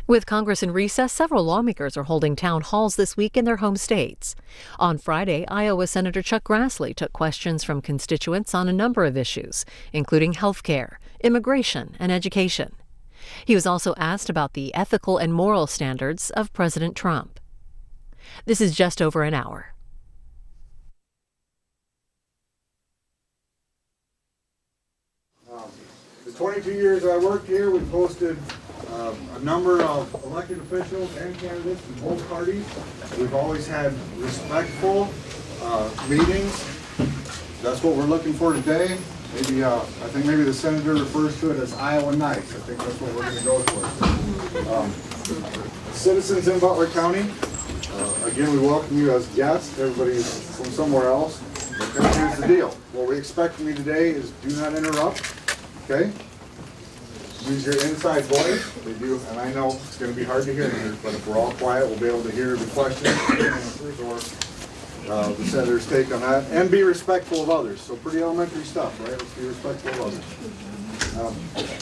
With Congress in recess, several lawmakers are holding town halls this week in their home states. On Friday, Iowa Senator Chuck Grassley took questions from constituents on a number of issues, including health care, immigration, and education. He was also asked about the ethical and moral standards of President Trump. This is just over an hour. The 22 years I worked here, we've hosted a number of elected officials and candidates from both parties. We've always had respectful meetings. That's what we're looking for today. Maybe I think maybe the senator refers to it as Iowa nice. I think that's what we're going to go for. Citizens in Butler County, again, we welcome you as guests. Everybody's from somewhere else. But here's the deal. What we expect from you today is do not interrupt. Okay? Use your inside voice. We do, and I know it's going to be hard to hear me, but if we're all quiet, we'll be able to hear the questions, answers, or the senator's take on that, and be respectful of others. So pretty elementary stuff, right? Let's be respectful of others.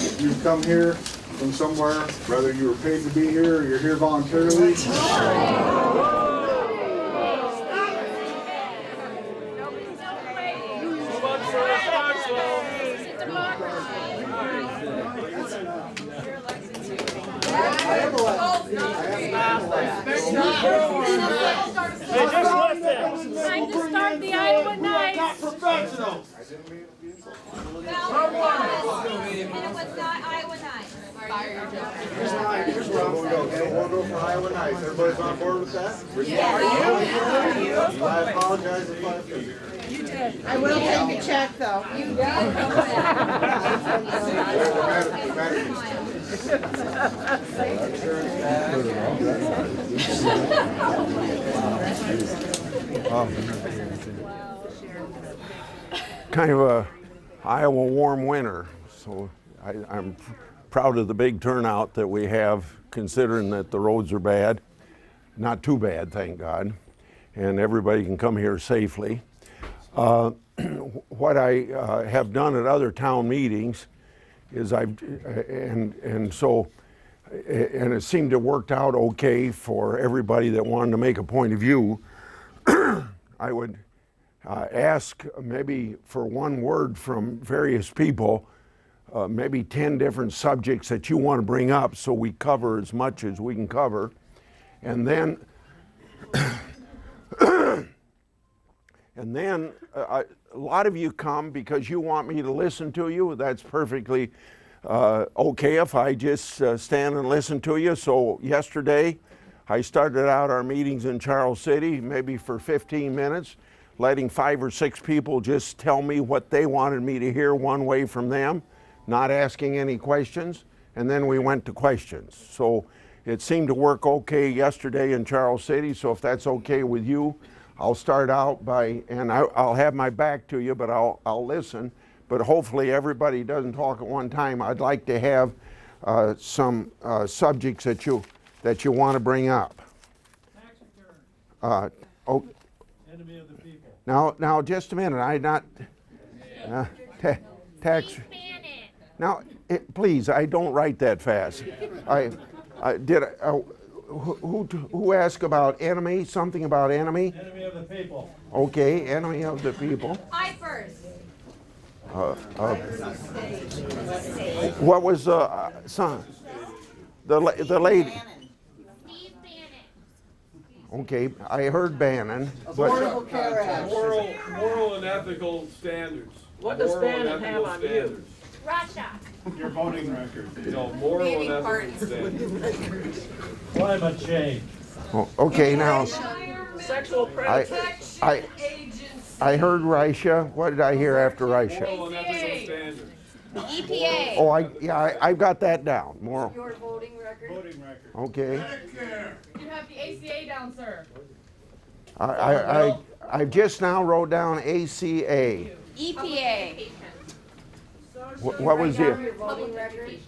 If you come here from somewhere, whether you were paid to be here or you're here voluntarily, Time to start the Iowa Nights. professionals. And it was not Iowa Nights. Here's where I'm going. We'll go for Iowa nights. Everybody's on board with that? Yes. I apologize if I offended. I will take a check, though. You Kind of a Iowa warm winter, so I'm proud of the big turnout that we have, considering that the roads are bad. Not too bad, thank God, and everybody can come here safely. What I have done at other town meetings is and it seemed to worked out okay for everybody that wanted to make a point of view. I would ask maybe for one word from various people, maybe 10 different subjects that you want to bring up so we cover as much as we can cover. And then a lot of you come because you want me to listen to you. That's perfectly okay if I just stand and listen to you. So yesterday I started out our meetings in Charles City maybe for 15 minutes, letting 5 or 6 people just tell me what they wanted me to hear one way from them, not asking any questions, and then we went to questions. So it seemed to work okay yesterday in Charles City, so if that's okay with you, I'll start out by, and I'll have my back to you, but I'll listen, but hopefully everybody doesn't talk at one time. I'd like to have some subjects that you want to bring up. Tax return. Oh. Enemy of the people. Now, just a minute. Tax. Now, please, I don't write that fast. Who asked about enemy? Something about enemy? Enemy of the people. Okay, enemy of the people. I first. What was son? The lady. Okay, I heard Bannon. Affordable Care Act. Moral and ethical standards. What does Bannon have on you? Russia. Your voting record. No, moral and ethical standards. Climate change. Oh, okay, now Sexual predators. I heard Russia. What did I hear after Russia? Moral and ethical standards. The EPA. Oh, I've got that down. Moral. Your voting record. Voting record. Okay. You have the ACA down, sir. I just now wrote down ACA. EPA. What was it? Voting record.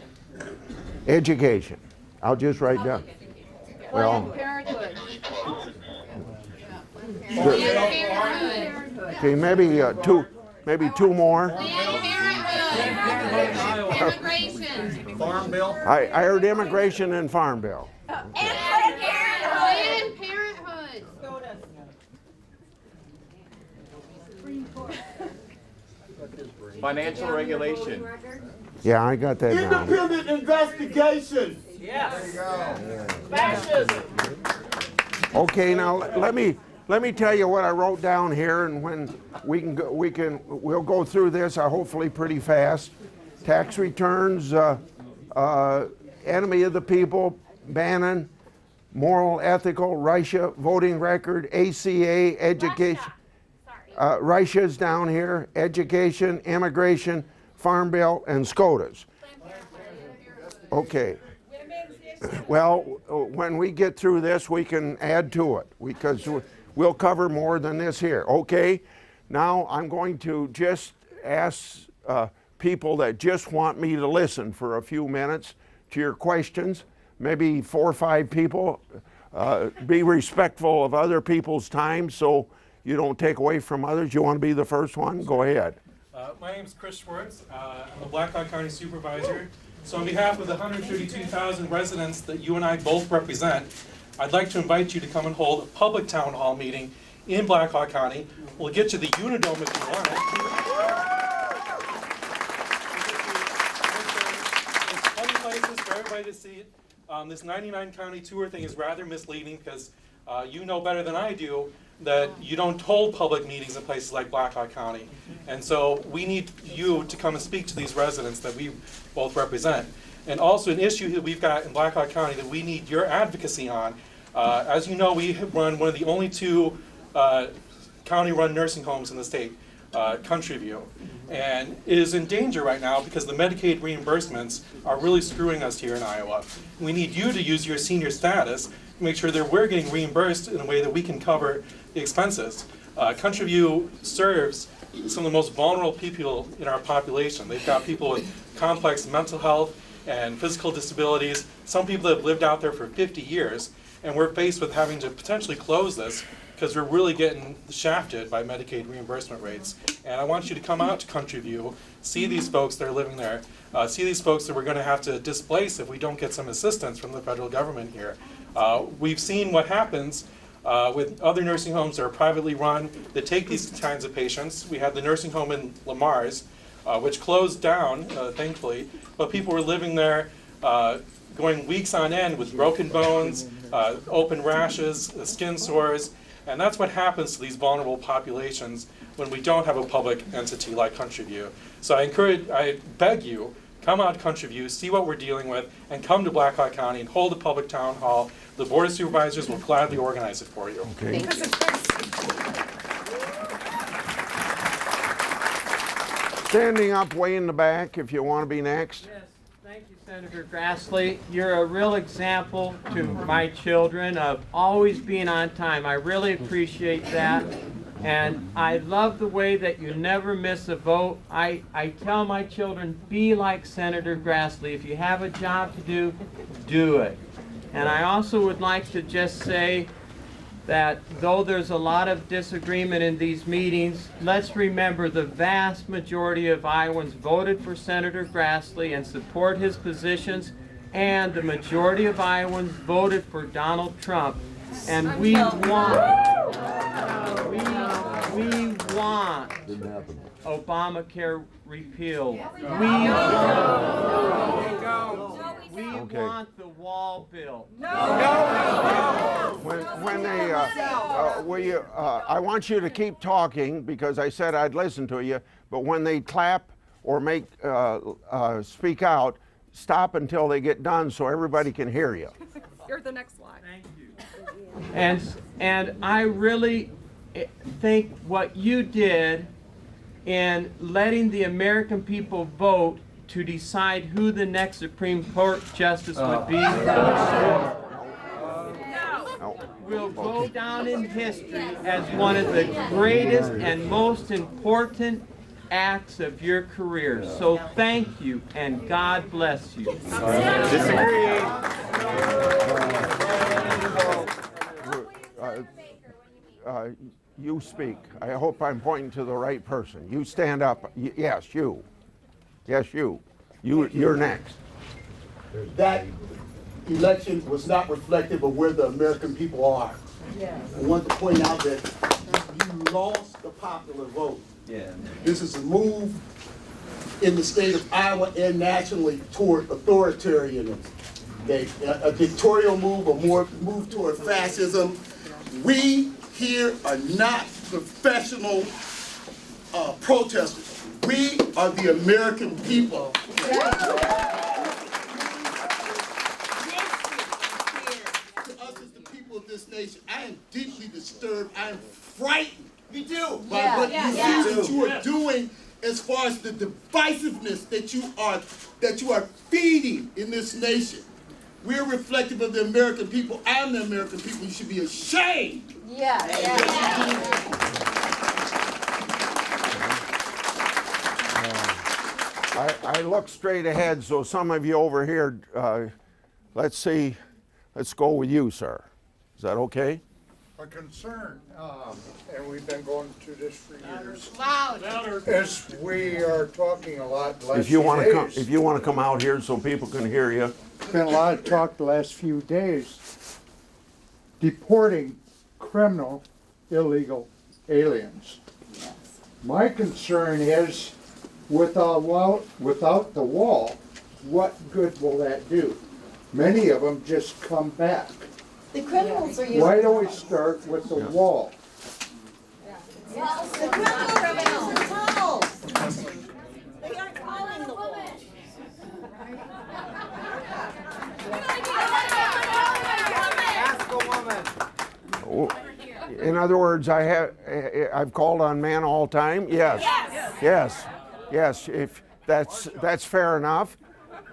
Education. I'll just write down. Well, Parenthood. okay, maybe two more. Immigration. Farm bill? I heard immigration and farm bill. And Planned Parenthood. Parenthood. Financial regulation. Yeah, I got that down. Independent investigation. Yes. Fascism. Okay, now let me tell you what I wrote down here, and when we'll go through this, hopefully pretty fast. Tax returns, enemy of the people, Bannon, moral, ethical, Russia, voting record, ACA, education. Russia's down here, education, immigration, farm bill, and SCOTUS. Okay. Well, when we get through this, we can add to it because we'll cover more than this here. Okay. Now I'm going to just ask people that just want me to listen for a few minutes to your questions. Maybe 4 or 5 people. Be respectful of other people's time so you don't take away from others. You want to be the first one? Go ahead. My name is Chris Schwartz. I'm a Blackhawk County Supervisor. So on behalf of the 132,000 residents that you and I both represent, I'd like to invite you to come and hold a public town hall meeting in Blackhawk County. We'll get you the Unidome if you want it. There's plenty of places for everybody to see it. This 99 county tour thing is rather misleading because you know better than I do that you don't hold public meetings in places like Blackhawk County. And so we need you to come and speak to these residents that we both represent. And also an issue that we've got in Blackhawk County that we need your advocacy on. As you know, we run one of the only 2 county-run nursing homes in the state, Country View. And it is in danger right now because the Medicaid reimbursements are really screwing us here in Iowa. We need you to use your senior status to make sure that we're getting reimbursed in a way that we can cover the expenses. Country View serves some of the most vulnerable people in our population. They've got people with complex mental health and physical disabilities, some people that have lived out there for 50 years, and we're faced with having to potentially close this because we're really getting shafted by Medicaid reimbursement rates. And I want you to come out to Country View, see these folks that are living there, see these folks that we're going to have to displace if we don't get some assistance from the federal government here. We've seen what happens with other nursing homes that are privately run that take these kinds of patients. We had the nursing home in Lamar's, which closed down, thankfully, but people were living there going weeks on end with broken bones, open rashes, skin sores, and that's what happens to these vulnerable populations when we don't have a public entity like Country View. So I beg you, come out to Country View, see what we're dealing with, and come to Blackhawk County and hold a public town hall. The Board of Supervisors will gladly organize it for you. Okay. Standing up way in the back if you want to be next. Yes, thank you, Senator Grassley. You're a real example to my children of always being on time. I really appreciate that. And I love the way that you never miss a vote. I tell my children, be like Senator Grassley. If you have a job to do, do it. And I also would like to just say that though there's a lot of disagreement in these meetings, let's remember the vast majority of Iowans voted for Senator Grassley and support his positions, and the majority of Iowans voted for Donald Trump. And we want Obamacare repealed. We want the wall bill. When they, I want you to keep talking because I said I'd listen to you, but when they clap or make speak out, stop until they get done so everybody can hear you. You're the next slide. Thank you. And I really think what you did in letting the American people vote to decide who the next Supreme Court justice would be will go down in history as one of the greatest and most important acts of your career. So thank you and God bless you. Disagree. You speak. I hope I'm pointing to the right person. You stand up. Yes, you. Yes, you. You're next. that election was not reflective of where the American people are. I want to point out that you lost the popular vote. This is a move in the state of Iowa and nationally toward authoritarianism. A dictatorial move, a more move toward fascism. We here are not professional protesters. We are the American people. To us as the people of this nation, I am deeply disturbed. I am frightened. Me too. By what you are doing as far as the divisiveness that you are feeding in this nation. We're reflective of the American people. I'm the American people. You should be ashamed. I look straight ahead, so some of you over here, let's go with you, sir. Is that okay? A concern, and we've been going through this for years. Louder. As we are talking a lot the last If you few want to come, days. if you want to come out here so people can hear you. Been a lot of talk the last few days, deporting criminal, illegal aliens. My concern is, without the wall, what good will that do? Many of them just come back. The criminals are using. Why don't we start with the wall? The criminals are using tolls. They aren't calling the wall. Ask a woman. In other words, I've called on men all time. Yes. If that's fair enough.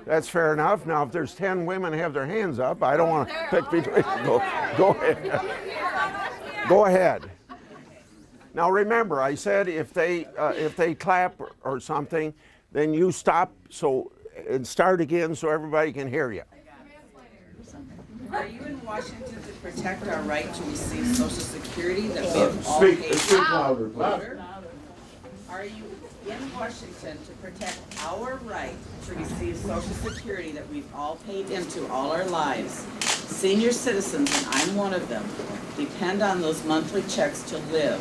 That's fair enough. Now, if there's 10 women have their hands up, I don't want to pick between. Go ahead. Go ahead. Now, remember, I said if they clap or something, then you stop and start again so everybody can hear you. Are you in Washington to protect our right to receive Social Security that we have all paid? Speak louder, please. Are you in Washington to protect our right to receive Social Security that we've all paid into all our lives? Senior citizens, and I'm one of them, depend on those monthly checks to live.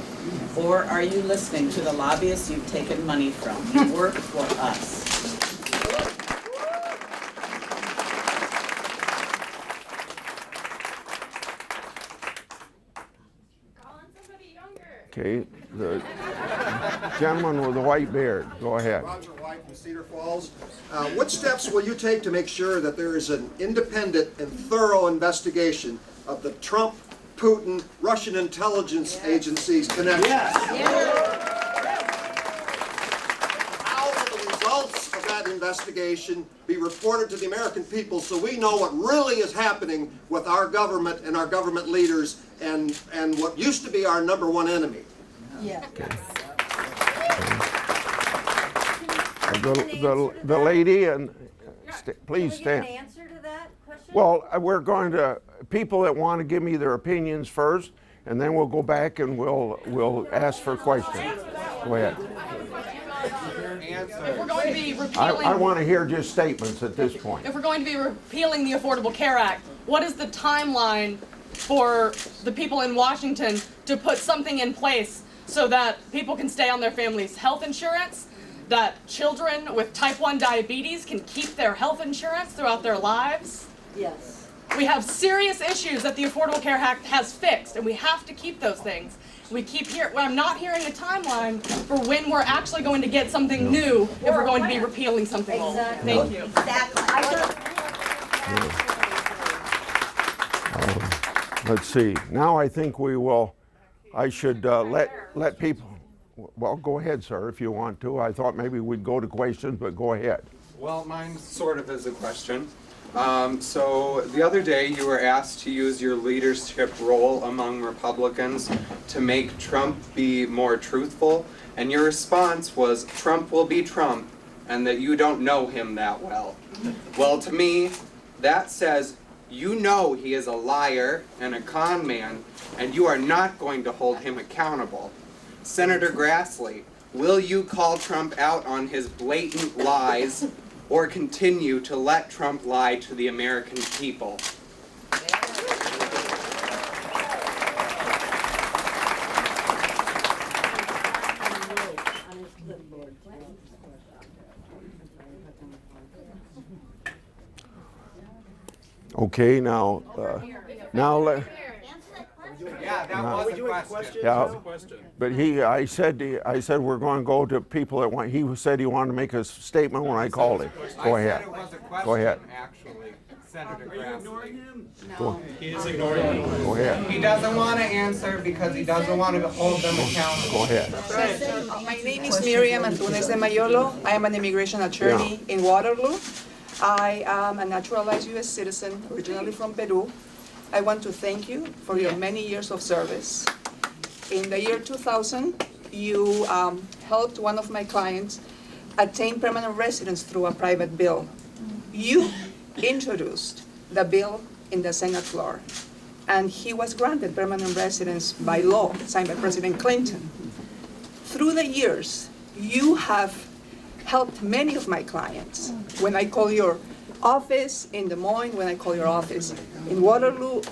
Or are you listening to the lobbyists you've taken money from? Work for us. Okay, the gentleman with the white beard, go ahead. Roger White from Cedar Falls. What steps will you take to make sure that there is an independent and thorough investigation of the Trump, Putin, Russian intelligence agencies connection? How will the results of that investigation be reported to the American people so we know what really is happening with our government and our government leaders and what used to be our #1 enemy? The lady, and please stand. Can you answer to that question? Well, we're going to, people that want to give me their opinions first, and then we'll go back and we'll ask for questions. Go ahead. If we're going to be repealing, I want to hear just statements at this point. if we're going to be repealing the Affordable Care Act, what is the timeline for the people in Washington to put something in place so that people can stay on their family's health insurance, that children with type 1 diabetes can keep their health insurance throughout their lives? Yes. We have serious issues that the Affordable Care Act has fixed, and we have to keep those things. I'm not hearing a timeline for when we're actually going to get something new if we're going to be repealing something old. Thank you. Let's see. Now I think I should let people, well, go ahead, sir, if you want to. I thought maybe we'd go to questions, but go ahead. Well, mine sort of is a question. So the other day you were asked to use your leadership role among Republicans to make Trump be more truthful, and your response was Trump will be Trump and that you don't know him that well. Well, to me, that says you know he is a liar and a con man, and you are not going to hold him accountable. Senator Grassley, will you call Trump out on his blatant lies, or continue to let Trump lie to the American people? Okay, now let. Yeah, that was a question. Yeah, but I said we're going to go to people that want. He said he wanted to make a statement when I called him. Go ahead. Go ahead. Actually, Senator Grassley. No. He is ignoring you. Go ahead. He doesn't want to answer because he doesn't want to hold them accountable. Go ahead. My name is Miriam Antunes de Mayolo. I am an immigration attorney in Waterloo. I am a naturalized U.S. citizen, originally from Peru. I want to thank you for your many years of service. In the year 2000, you helped one of my clients attain permanent residence through a private bill. You introduced the bill in the Senate floor, and he was granted permanent residence by law, signed by President Clinton. Through the years, you have helped many of my clients. When I call your office in Des Moines, when I call your office in Waterloo,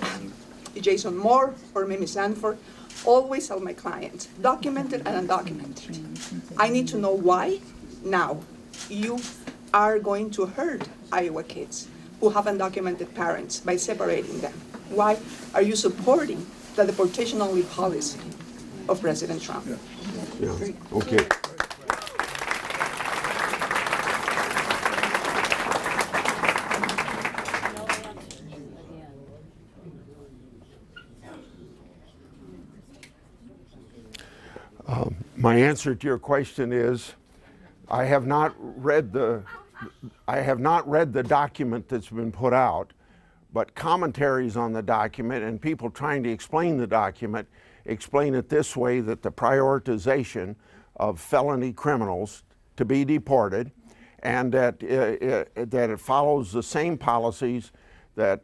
Jason Moore or Mimi Sanford, always help my clients, documented and undocumented. I need to know why now you are going to hurt Iowa kids who have undocumented parents by separating them. Why are you supporting the deportation-only policy of President Trump? Yeah. Okay. My answer to your question is, I have not read the document that's been put out, but commentaries on the document and people trying to explain the document explain it this way, that the prioritization of felony criminals to be deported, and that it follows the same policies that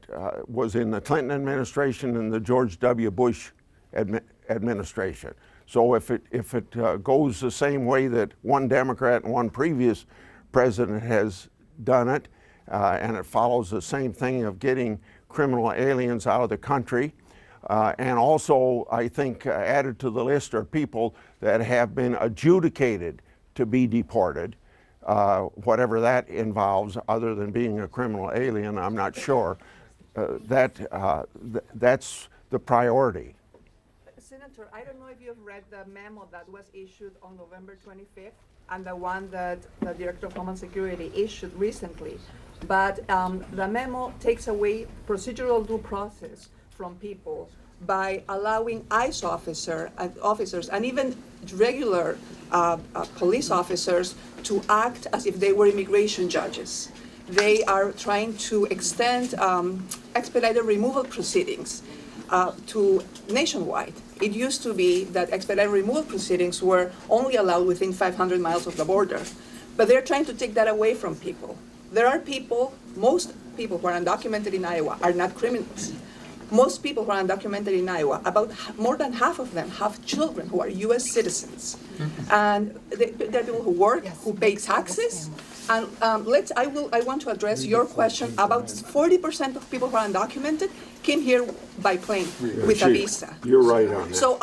was in the Clinton administration and the George W. Bush administration. So if it goes the same way that one Democrat and one previous president has done it, and it follows the same thing of getting criminal aliens out of the country, and also I think added to the list are people that have been adjudicated to be deported, whatever that involves, other than being a criminal alien, I'm not sure. That's the priority. Senator, I don't know if you've read the memo that was issued on November 25th and the one that the Director of Homeland Security issued recently, but the memo takes away procedural due process from people by allowing ICE officers and even regular police officers to act as if they were immigration judges. They are trying to extend expedited removal proceedings to nationwide. It used to be that expedited removal proceedings were only allowed within 500 miles of the border, but they're trying to take that away from people. There are people, most people who are undocumented in Iowa are not criminals. Most people who are undocumented in Iowa, about more than half of them have children who are U.S. citizens. And there are people who work, who pay taxes. And I want to address your question. About 40% of people who are undocumented came here by plane with a visa. You're right on that. So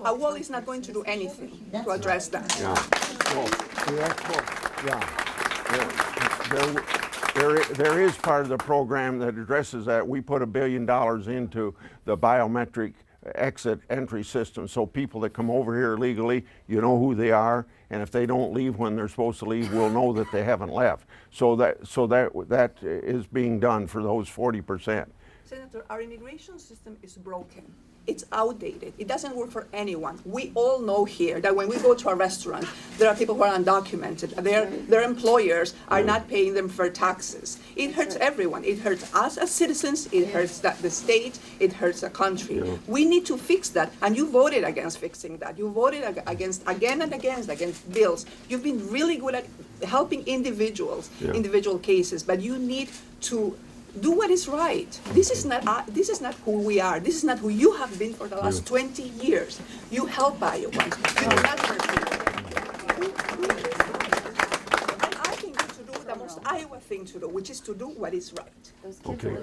a wall is not going to do anything to address that. There is part of the program that addresses that. We put $1 billion into the biometric exit entry system, so people that come over here illegally, you know who they are, and if they don't leave when they're supposed to leave, we'll know that they haven't left. So that is being done for those 40%. Senator, our immigration system is broken. It's outdated. It doesn't work for anyone. We all know here that when we go to a restaurant, there are people who are undocumented. Their employers are not paying them fair taxes. It hurts everyone. It hurts us as citizens. It hurts the state. It hurts the country. We need to fix that, and you voted against fixing that. You voted against against bills. You've been really good at helping individuals, individual cases, but you need to do what is right. This is not who we are. This is not who you have been for the last 20 years. You help Iowans. You do not hurt people. And I think you to do the most Iowa thing to do, which is to do what is right. Okay.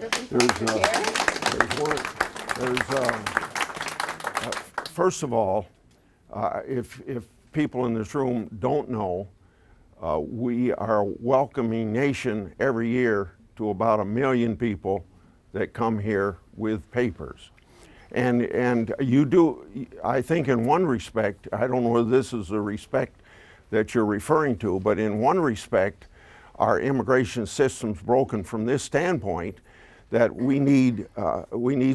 First of all, if people in this room don't know, we are a welcoming nation every year to about 1 million people that come here with papers. And you do, I think in one respect, I don't know whether this is the respect that you're referring to, but in one respect, our immigration system's broken from this standpoint that we need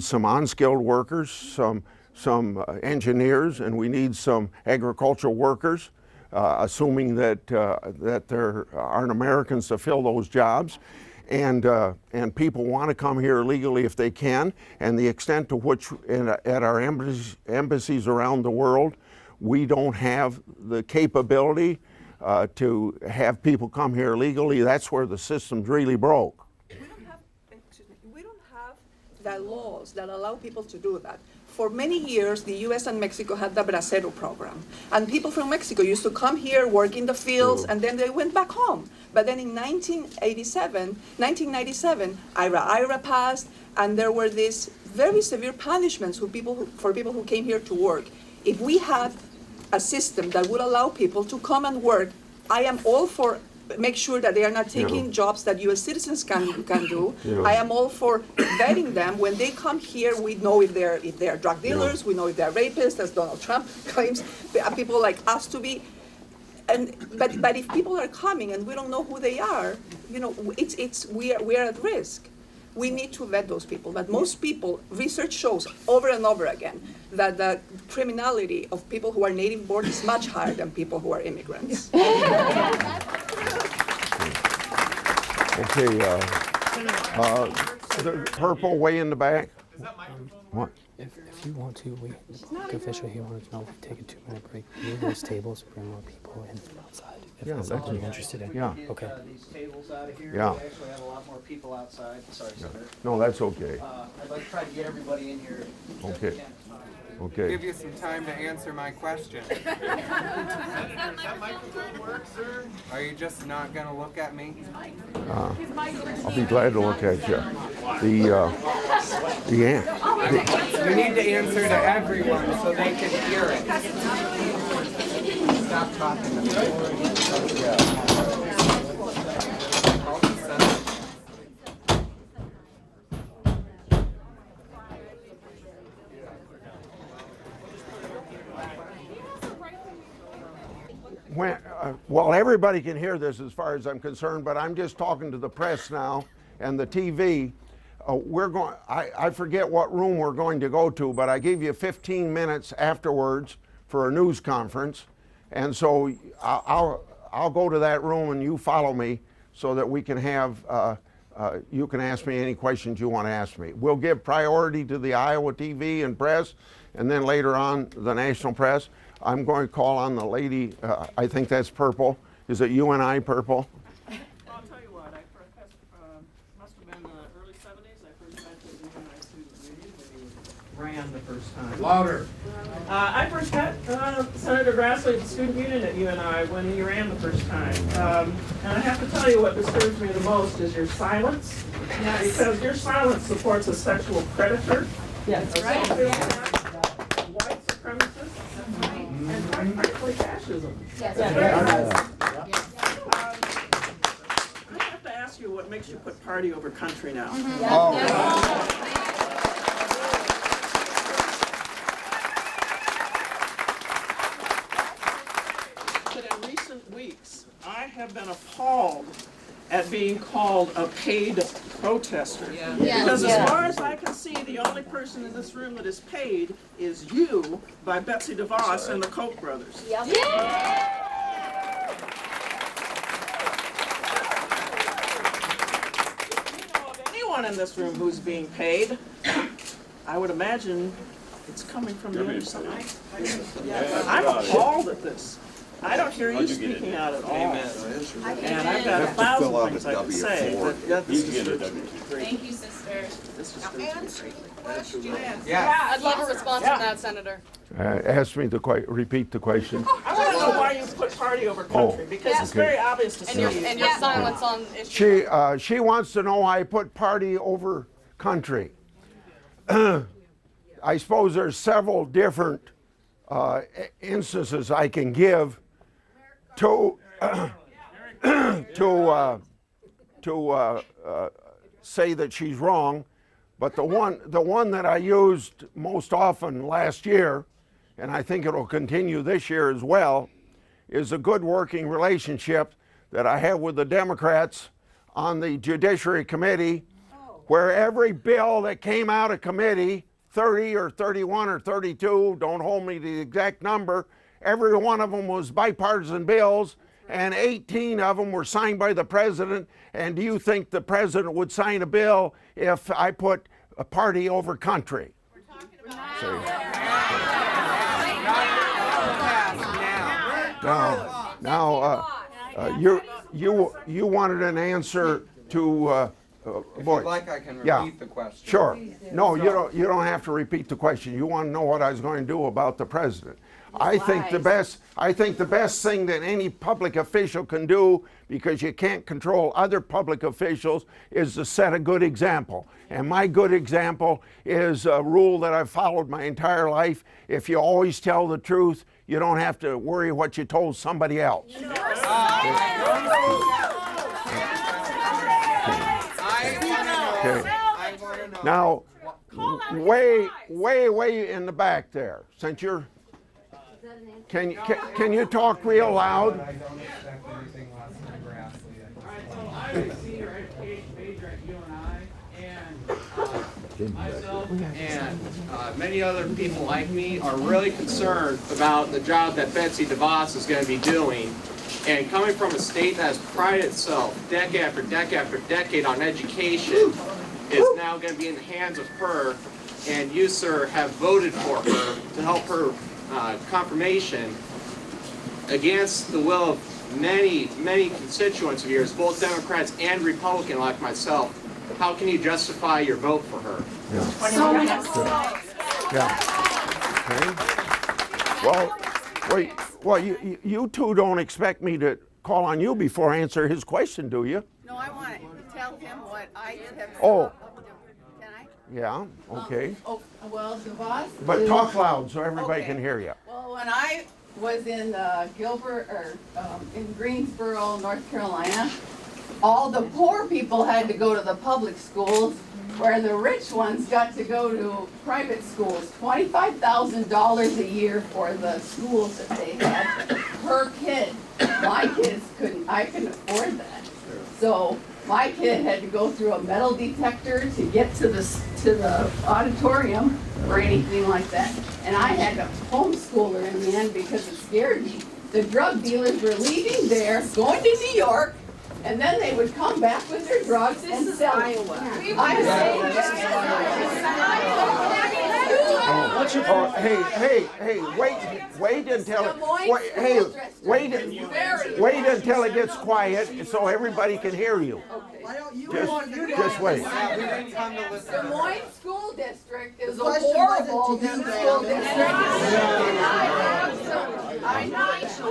some unskilled workers, some engineers, and we need some agricultural workers, assuming that there aren't Americans to fill those jobs. And people want to come here legally if they can, and the extent to which at our embassies around the world, we don't have the capability to have people come here legally. That's where the system's really broke. We don't have the laws that allow people to do that. For many years, the U.S. and Mexico had the Bracero program. And people from Mexico used to come here, work in the fields, and then they went back home. But then in 1997, IRA passed, and there were these very severe punishments for people who came here to work. If we had a system that would allow people to come and work, I am all for make sure that they are not taking jobs that U.S. citizens can do. I am all for vetting them. When they come here, we know if they're drug dealers, we know if they're rapists, as Donald Trump claims people like us to be. But if people are coming and we don't know who they are, we are at risk. We need to vet those people. But most people, research shows over and over again that the criminality of people who are native born is much higher than people who are immigrants. Okay, the purple way in the back. What? If you want to, officially he wanted to know if we take a 2-minute break. Move those tables, bring more people in from outside. If that's all you're interested in. Yeah. Okay. These tables out of here. Yeah. We actually have a lot more people outside. Sorry, Senator. No, that's okay. I'd like to try to get everybody in here. Okay. Okay. Give you some time to answer my question. Does that microphone work, sir? Are you just not going to look at me? I'll be glad to look at you. You need to answer to everyone so they can hear it. Stop talking to me. Well, everybody can hear this as far as I'm concerned, but I'm just talking to the press now and the TV. I forget what room we're going to go to, but I gave you 15 minutes afterwards for a news conference. And so I'll go to that room and you follow me so that we can have, you can ask me any questions you want to ask me. We'll give priority to the Iowa TV and press, and then later on the national press. I'm going to call on the lady, I think that's purple. Is it you and I, purple? I'll tell you what, must have been the early 70s. I first met the UNI student union when he ran the first time. Louder. I first met Senator Grassley at the student union at UNI when he ran the first time. And I have to tell you what disturbs me the most is your silence. Yes. Because your silence supports a sexual predator. Yes, right. White supremacists. And quite frankly, fascism. Yes. I have to ask you what makes you put party over country now. But in recent weeks, I have been appalled at being called a paid protester. Yeah. Because as far as I can see, the only person in this room that is paid is you by Betsy DeVos and the Koch brothers. Yep. Yeah. If you know of anyone in this room who's being paid, I would imagine it's coming from the other side. I'm appalled at this. I don't hear you speaking out at all. And I've got 1,000 things I could say, but this is great. Thank you, sister. This is great. Yeah, I'd love a response from that, Senator. Ask me repeat the question. I want to know why you put party over country, because it's very obvious to see. And your silence on issues. She wants to know why I put party over country. I suppose there's several different instances I can give to say that she's wrong, but the one that I used most often last year, and I think it'll continue this year as well, is a good working relationship that I have with the Democrats on the Judiciary Committee, where every bill that came out of committee, 30 or 31 or 32, don't hold me to the exact number, every one of them was bipartisan bills, and 18 of them were signed by the president. And do you think the president would sign a bill if I put a party over country? You wanted an answer to If you'd like, I can repeat the question. Sure. No, you don't have to repeat the question. You want to know what I was going to do about the president. I think the best thing that any public official can do, because you can't control other public officials, is to set a good example. And my good example is a rule that I've followed my entire life. If you always tell the truth, you don't have to worry what you told somebody else. Okay. Now, way in the back there, since you're, can you talk real loud? I don't expect anything less than Grassley. I'm a senior education major at UNI, and myself and many other people like me are really concerned about the job that Betsy DeVos is going to be doing. And coming from a state that has prided itself decade after decade after decade on education, is now going to be in the hands of her, and you, sir, have voted for her to help her confirmation against the will of many constituents of yours, both Democrats and Republican like myself. How can you justify your vote for her? Okay. Well, you two don't expect me to call on you before I answer his question, do you? No, I want to tell him what I have. Oh. Can I? Yeah, okay. Well, DeVos. But talk loud so everybody can hear you. Well, when I was in in Greensboro, North Carolina, all the poor people had to go to the public schools, where the rich ones got to go to private schools. $25,000 a year for the schools that they had per kid. My kids I couldn't afford that. So my kid had to go through a metal detector to get to the auditorium or anything like that. And I had to homeschool her in the end because it scared me. The drug dealers were leaving there, going to New York, and then they would come back with their drugs and sell it. I'm saying wait until it gets quiet so everybody can hear you. Just wait. Des Moines School District is a horrible school district. I know. So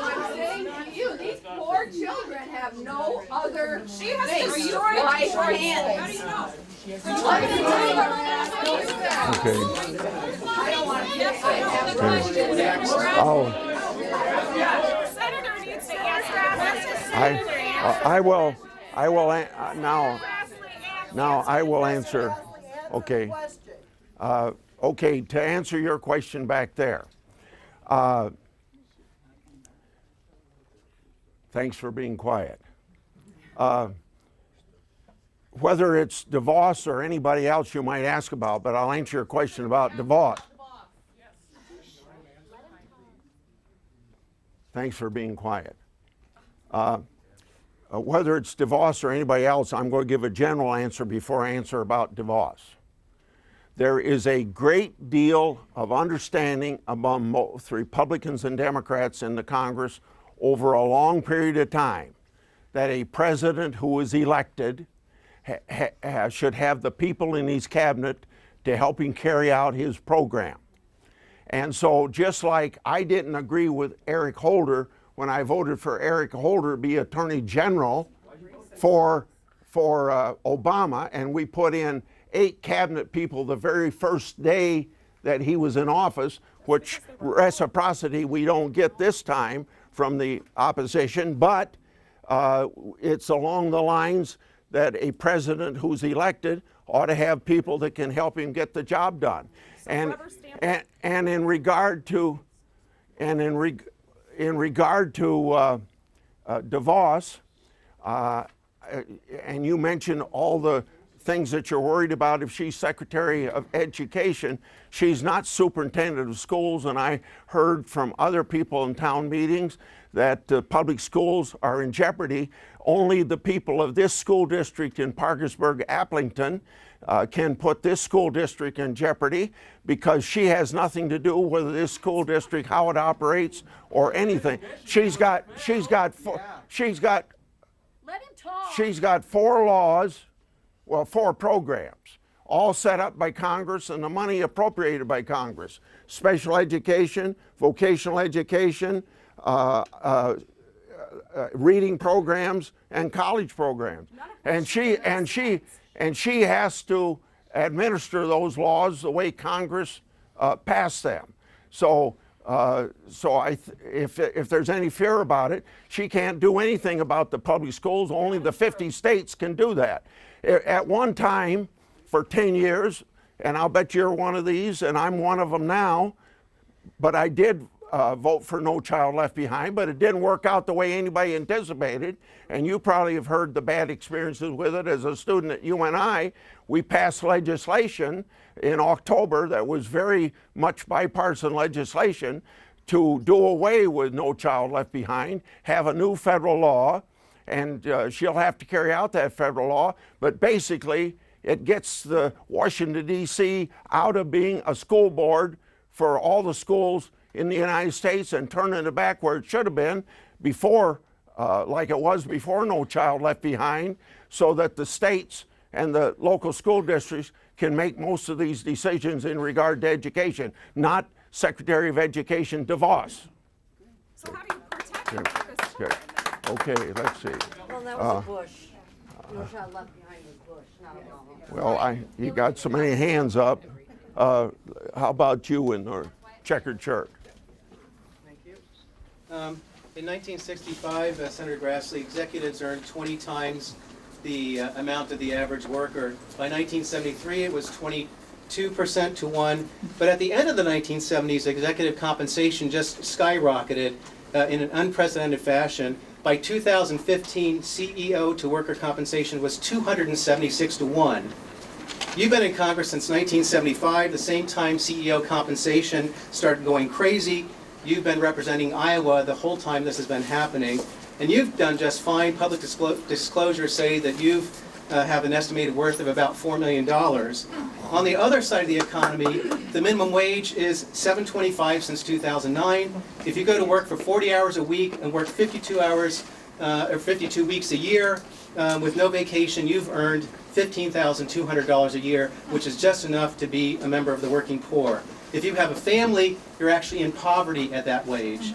I'm saying to you, these poor children have no other thing. She has destroyed How do you Okay. I don't want to get I have Senator needs to answer. Now I will answer. Okay. Okay, to answer your question back there. Thanks for being quiet. Whether it's DeVos or anybody else you might ask about, but I'll answer your question about DeVos. Thanks for being quiet. Whether it's DeVos or anybody else, I'm going to give a general answer before I answer about DeVos. there is a great deal of understanding among both Republicans and Democrats in the Congress over a long period of time that a president who is elected should have the people in his cabinet to help him carry out his program. And so just like I didn't agree with Eric Holder when I voted for Eric Holder to be Attorney General for Obama, and we put in 8 cabinet people the very first day that he was in office, which reciprocity we don't get this time from the opposition, but it's along the lines that a president who's elected ought to have people that can help him get the job done. And in regard to DeVos, and you mentioned all the things that you're worried about if she's Secretary of Education. She's not Superintendent of Schools, and I heard from other people in town meetings that public schools are in jeopardy. Only the people of this school district in Parkersburg, Applington, can put this school district in jeopardy, because she has nothing to do with this school district, how it operates, or anything. She's got 4 laws, well, 4 programs, all set up by Congress and the money appropriated by Congress. Special education, vocational education, reading programs, and college programs. And she has to administer those laws the way Congress passed them. So if there's any fear about it, she can't do anything about the public schools. Only the 50 states can do that. At one time, for 10 years, and I'll bet you're one of these, and I'm one of them now, but I did vote for No Child Left Behind, but it didn't work out the way anybody anticipated, and you probably have heard the bad experiences with it. As a student at UNI, we passed legislation in October that was very much bipartisan legislation to do away with No Child Left Behind, have a new federal law, and she'll have to carry out that federal law, but basically it gets the Washington, D.C. out of being a school board for all the schools in the United States and turning it back where it should have been before, like it was before No Child Left Behind, so that the states and the local school districts can make most of these decisions in regard to education, not Secretary of Education DeVos. So how do you protect Good. Okay, let's see. Well, that was Bush. No Child Left Behind was Bush, not Obama. Well, you got so many hands up. How about you in the checkered shirt? Thank you. In 1965, Senator Grassley, executives earned 20 times the amount of the average worker. By 1973, it was 22% to 1. But at the end of the 1970s, executive compensation just skyrocketed in an unprecedented fashion. By 2015, CEO to worker compensation was 276 to 1. You've been in Congress since 1975, the same time CEO compensation started going crazy. You've been representing Iowa the whole time this has been happening, and you've done just fine. Public disclosures say that you have an estimated worth of about $4 million. On the other side of the economy, the minimum wage is $7.25 since 2009. If you go to work for 40 hours a week and work 52 hours or 52 weeks a year with no vacation, you've earned $15,200 a year, which is just enough to be a member of the working poor. If you have a family, you're actually in poverty at that wage.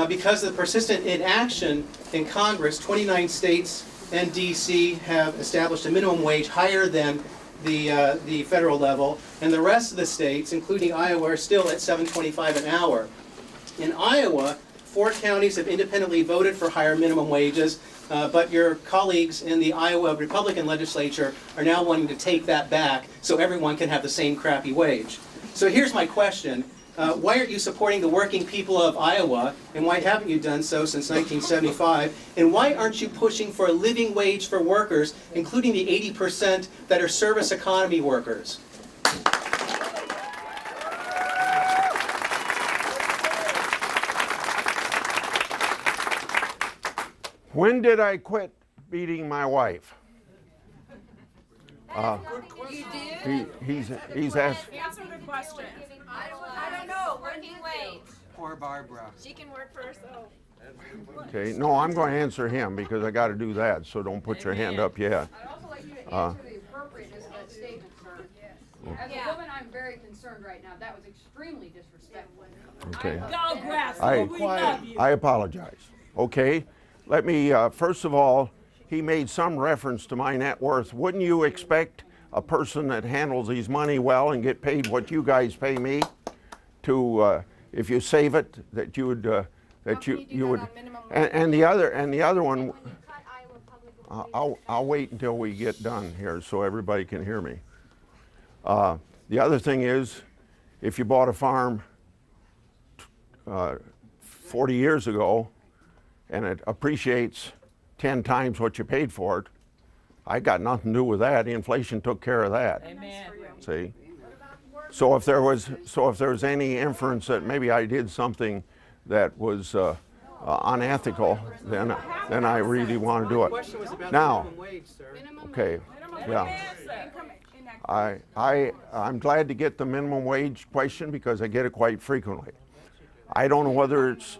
Because of the persistent inaction in Congress, 29 states and D.C. have established a minimum wage higher than the federal level, and the rest of the states, including Iowa, are still at $7.25 an hour. In Iowa, 4 counties have independently voted for higher minimum wages, but your colleagues in the Iowa Republican legislature are now wanting to take that back so everyone can have the same crappy wage. So here's my question. Why aren't you supporting the working people of Iowa, and why haven't you done so since 1975? And why aren't you pushing for a living wage for workers, including the 80% that are service economy workers? When did I quit beating my wife? You did? He's asked. Answer the question. I don't know, working wage. Poor Barbara. She can work for herself. Okay, no, I'm going to answer him because I got to do that, so don't put your hand up yet. I'd also like you to answer the appropriateness of that statement, sir. As a woman, I'm very concerned right now. That was extremely disrespectful. Okay. Go, Grassley, we love you. I apologize. Okay, let me, first of all, he made some reference to my net worth. Wouldn't you expect a person that handles his money well and get paid what you guys pay me to, if you save it, that you would, that you would, and the other one, I'll wait until we get done here so everybody can hear me. The other thing is, if you bought a farm 40 years ago and it appreciates 10 times what you paid for it, I got nothing to do with that. Inflation took care of that. Amen. See? So if there was any inference that maybe I did something that was unethical, then I really want to do it. Now, okay, yeah. I'm glad to get the minimum wage question because I get it quite frequently. I don't know whether it's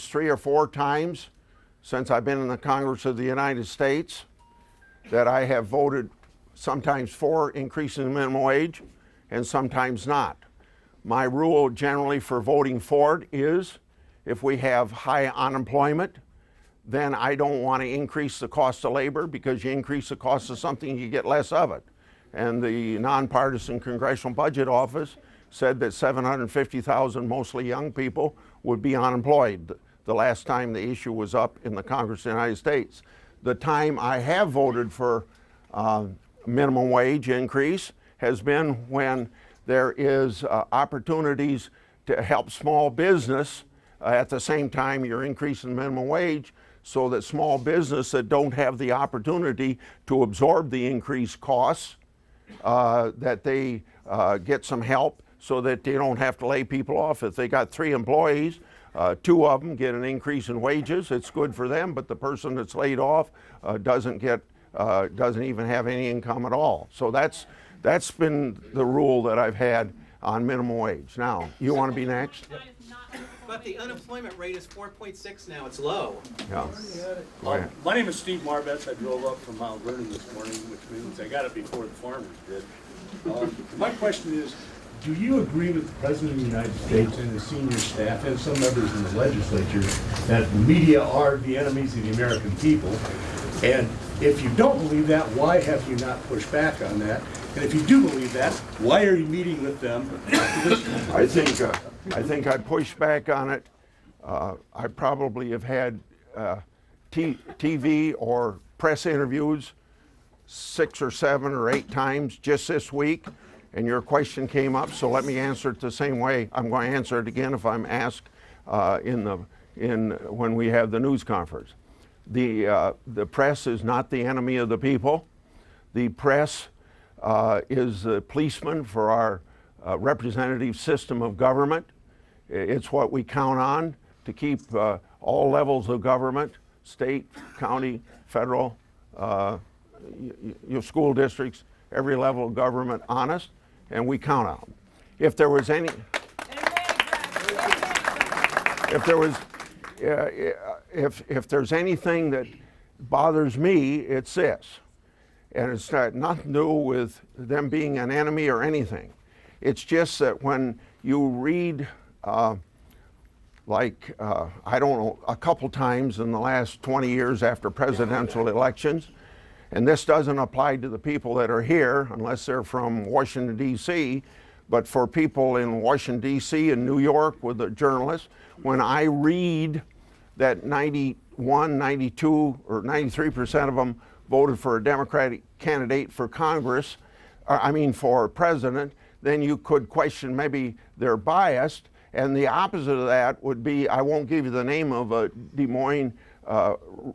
3 or 4 times since I've been in the Congress of the United States that I have voted sometimes for increasing the minimum wage and sometimes not. My rule generally for voting for it is if we have high unemployment, then I don't want to increase the cost of labor because you increase the cost of something, you get less of it. And the nonpartisan Congressional Budget Office said that 750,000 mostly young people would be unemployed the last time the issue was up in the Congress of the United States. The time I have voted for minimum wage increase has been when there is opportunities to help small business at the same time you're increasing minimum wage so that small business that don't have the opportunity to absorb the increased costs, that they get some help so that they don't have to lay people off. If they got 3 employees, 2 of them get an increase in wages, it's good for them, but the person that's laid off doesn't even have any income at all. So that's been the rule that I've had on minimum wage. Now, you want to be next? But the unemployment rate is 4.6 now. It's low. Yeah. My name is Steve Marbetz. I drove up from Mount Vernon this morning, which means I got it before the farmers did. My question is, do you agree with the President of the United States and his senior staff and some members in the legislature that the media are the enemies of the American people? And if you don't believe that, why have you not pushed back on that? And if you do believe that, why are you meeting with them? I think I pushed back on it. I probably have had TV or press interviews 6 or 7 or 8 times just this week, and your question came up, so let me answer it the same way. I'm going to answer it again if I'm asked when we have the news conference. The press is not the enemy of the people. The press is the policeman for our representative system of government. It's what we count on to keep all levels of government, state, county, federal, your school districts, every level of government honest, and we count on them. If there was any, if there's anything that bothers me, it's this. And it's nothing to do with them being an enemy or anything. It's just that when you read, I don't know, a couple times in the last 20 years after presidential elections, and this doesn't apply to the people that are here unless they're from Washington, D.C., but for people in Washington, D.C. and New York with the journalists, when I read that 91, 92, or 93% of them voted for a Democratic candidate for Congress, for president, then you could question maybe they're biased. And the opposite of that would be, I won't give you the name of a Des Moines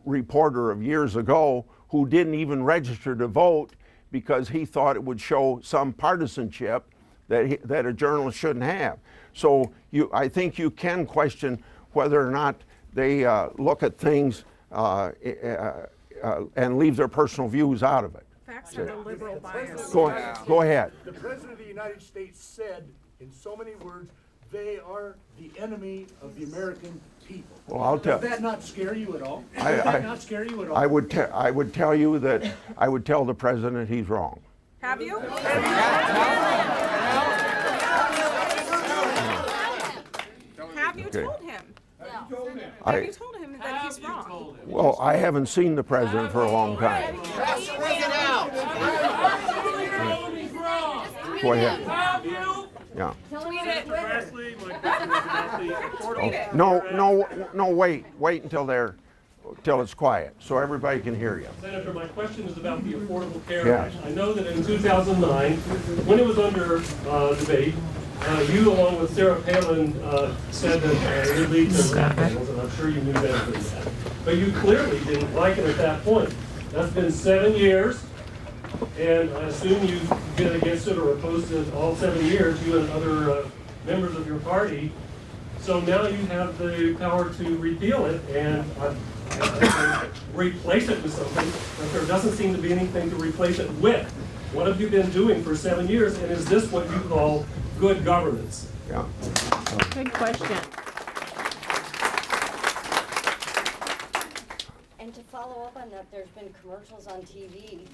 reporter of years ago who didn't even register to vote because he thought it would show some partisanship that a journalist shouldn't have. So I think you can question whether or not they look at things and leave their personal views out of it. Democrats have a liberal bias. Go ahead. The President of the United States said, in so many words, they are the enemy of the American people. Well, I'll tell. Does that not scare you at all? Does that not scare you at all? I would tell you that I would tell the president he's wrong. Have you? Have you Okay. told him? I- Have you told him that he's wrong? Well, I haven't seen the president for a long time. Go ahead. Yeah. Tweet it. Grassley, my question was about the affordable. No, wait till it's quiet, so everybody can hear you. Senator, my question is about the Affordable Care Yeah. Act. I know that in 2009, when it was under debate, you along with Sarah Palin said that it would lead to repeals, and I'm sure you knew better than that. But you clearly didn't like it at that point. That's been 7 years, and I assume you've been against it or opposed it all 7 years, you and other members of your party. So now you have the power to repeal it and replace it with something, but there doesn't seem to be anything to replace it with. What have you been doing for 7 years, and is this what you call good governance? Yeah. Good question. And to follow up on that, there's been commercials on TV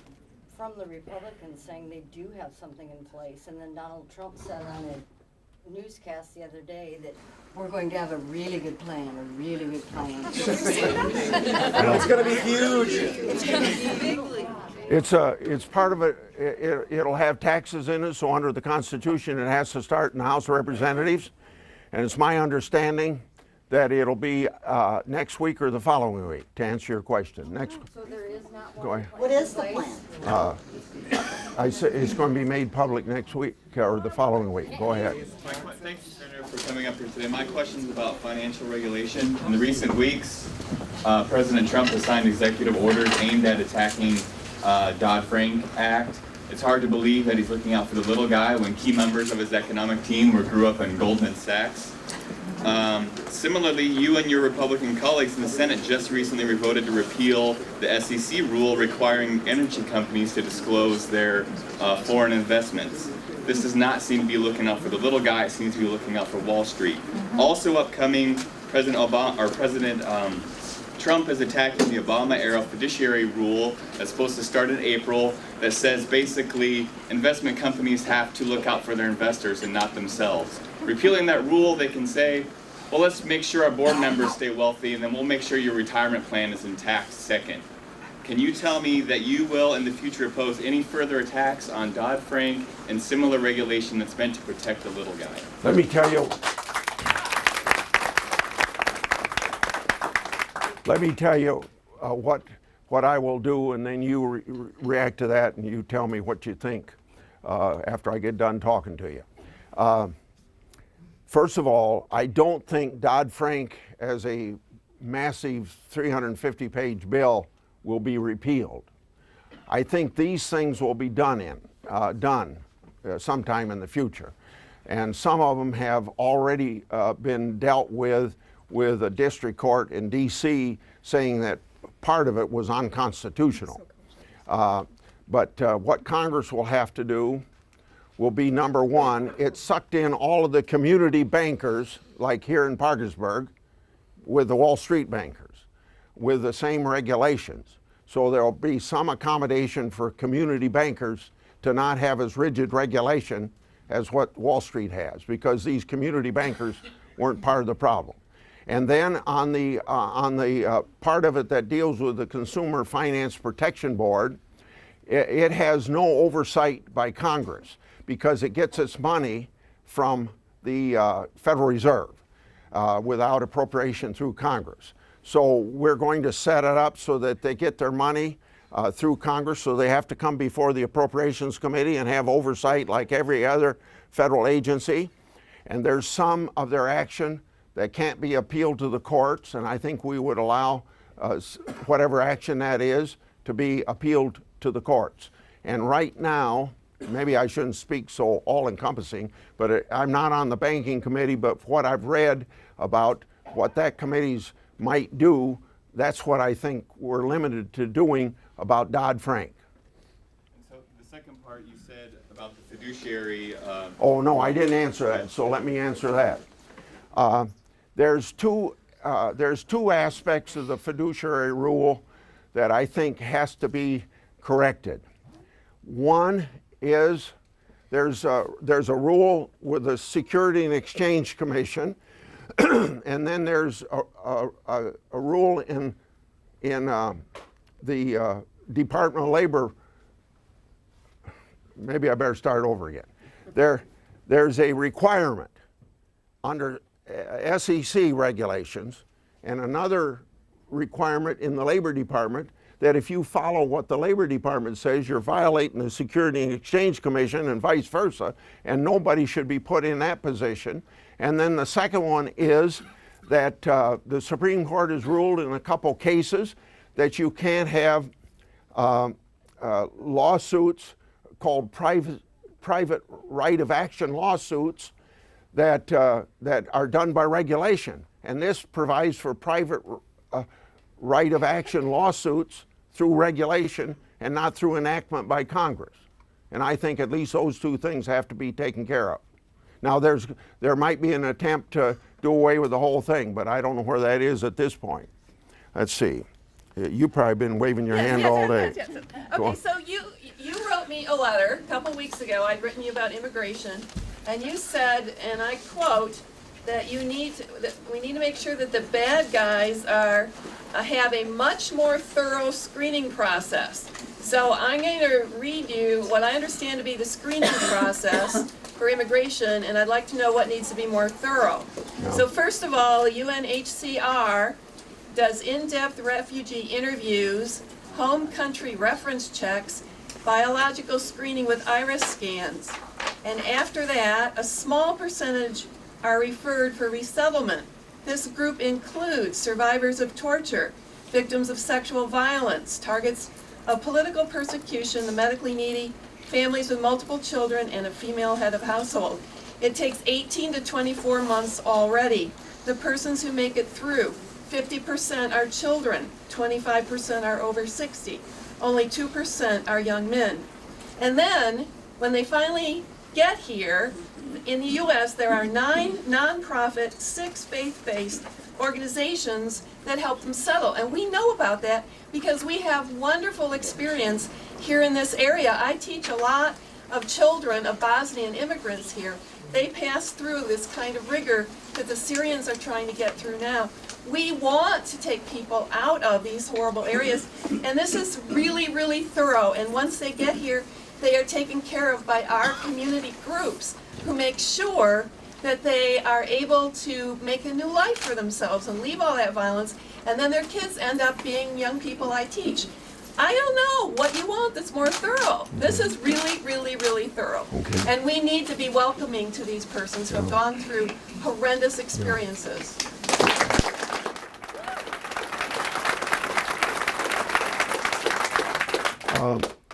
from the Republicans saying they do have something in place, and then Donald Trump said on a newscast the other day that we're going to have a really good plan, a really good plan. It's going to be huge. It's going to be bigly. It's part of it. It'll have taxes in it, so under the Constitution, it has to start in the House of Representatives. And it's my understanding that it'll be next week or the following week, to answer your question. Next. So there is not one. Go ahead. What is the plan? I said it's going to be made public next week or the following week. Go ahead. Thank you, Senator, for coming up here today. My question is about financial regulation. In the recent weeks, President Trump has signed executive orders aimed at attacking Dodd-Frank Act. It's hard to believe that he's looking out for the little guy when key members of his economic team grew up in Goldman Sachs. Similarly, you and your Republican colleagues in the Senate just recently voted to repeal the SEC rule requiring energy companies to disclose their foreign investments. This does not seem to be looking out for the little guy. It seems to be looking out for Wall Street. Also upcoming, President Trump is attacking the Obama-era fiduciary rule that's supposed to start in April that says basically investment companies have to look out for their investors and not themselves. Repealing that rule, they can say, well, let's make sure our board members stay wealthy, and then we'll make sure your retirement plan is intact second. Can you tell me that you will in the future oppose any further attacks on Dodd-Frank and similar regulation that's meant to protect the little guy? Let me tell you. What I will do, and then you react to that, and you tell me what you think after I get done talking to you. First of all, I don't think Dodd-Frank as a massive 350-page bill will be repealed. I think these things will be done sometime in the future. And some of them have already been dealt with a district court in D.C. saying that part of it was unconstitutional. But what Congress will have to do will be, number one, it sucked in all of the community bankers, like here in Parkersburg, with the Wall Street bankers, with the same regulations. So there'll be some accommodation for community bankers to not have as rigid regulation as what Wall Street has, because these community bankers weren't part of the problem. And then on the part of it that deals with the Consumer Finance Protection Board, it has no oversight by Congress, because it gets its money from the Federal Reserve without appropriation through Congress. So we're going to set it up so that they get their money through Congress, so they have to come before the Appropriations Committee and have oversight like every other federal agency. And there's some of their action that can't be appealed to the courts, and I think we would allow whatever action that is to be appealed to the courts. And right now, maybe I shouldn't speak so all-encompassing, but I'm not on the banking committee, but what I've read about what that committees might do, that's what I think we're limited to doing about Dodd-Frank. second part you said about the fiduciary. Oh, no, I didn't answer that, so let me answer that. There's two aspects of the fiduciary rule that I think has to be corrected. One is there's a rule with the Security and Exchange Commission, and then there's a rule in the Department of Labor. Maybe I better start over again. There's a requirement under SEC regulations and another requirement in the Labor Department that if you follow what the Labor Department says, you're violating the Security and Exchange Commission and vice versa, and nobody should be put in that position. And then the second one is that the Supreme Court has ruled in a couple cases that you can't have lawsuits called private right of action lawsuits that are done by regulation. And this provides for private right of action lawsuits through regulation and not through enactment by Congress. And I think at least those two things have to be taken care of. Now there might be an attempt to do away with the whole thing, but I don't know where that is at this point. Let's see. You've probably been waving your hand all day. Yes. Okay, so you wrote me a letter a couple weeks ago. I'd written you about immigration, and you said, and I quote, that we need to make sure that the bad guys have a much more thorough screening process. So I'm going to read you what I understand to be the screening process for immigration, and I'd like to know what needs to be more thorough. Yeah. So first of all, UNHCR does in-depth refugee interviews, home country reference checks, biological screening with iris scans. And after that, a small percentage are referred for resettlement. This group includes survivors of torture, victims of sexual violence, targets of political persecution, the medically needy, families with multiple children, and a female head of household. It takes 18 to 24 months already. The persons who make it through, 50% are children, 25% are over 60, only 2% are young men. And then, when they finally get here, in the U.S., there are 9 nonprofit, 6 faith-based organizations that help them settle. And we know about that because we have wonderful experience here in this area. I teach a lot of children of Bosnian immigrants here. They pass through this kind of rigor that the Syrians are trying to get through now. We want to take people out of these horrible areas, and this is really, really thorough. And once they get here, they are taken care of by our community groups who make sure that they are able to make a new life for themselves and leave all that violence, and then their kids end up being young people I teach. I don't know what you want that's more thorough. This is really, really, really thorough. Okay. And we need to be welcoming to these persons who have gone through horrendous experiences.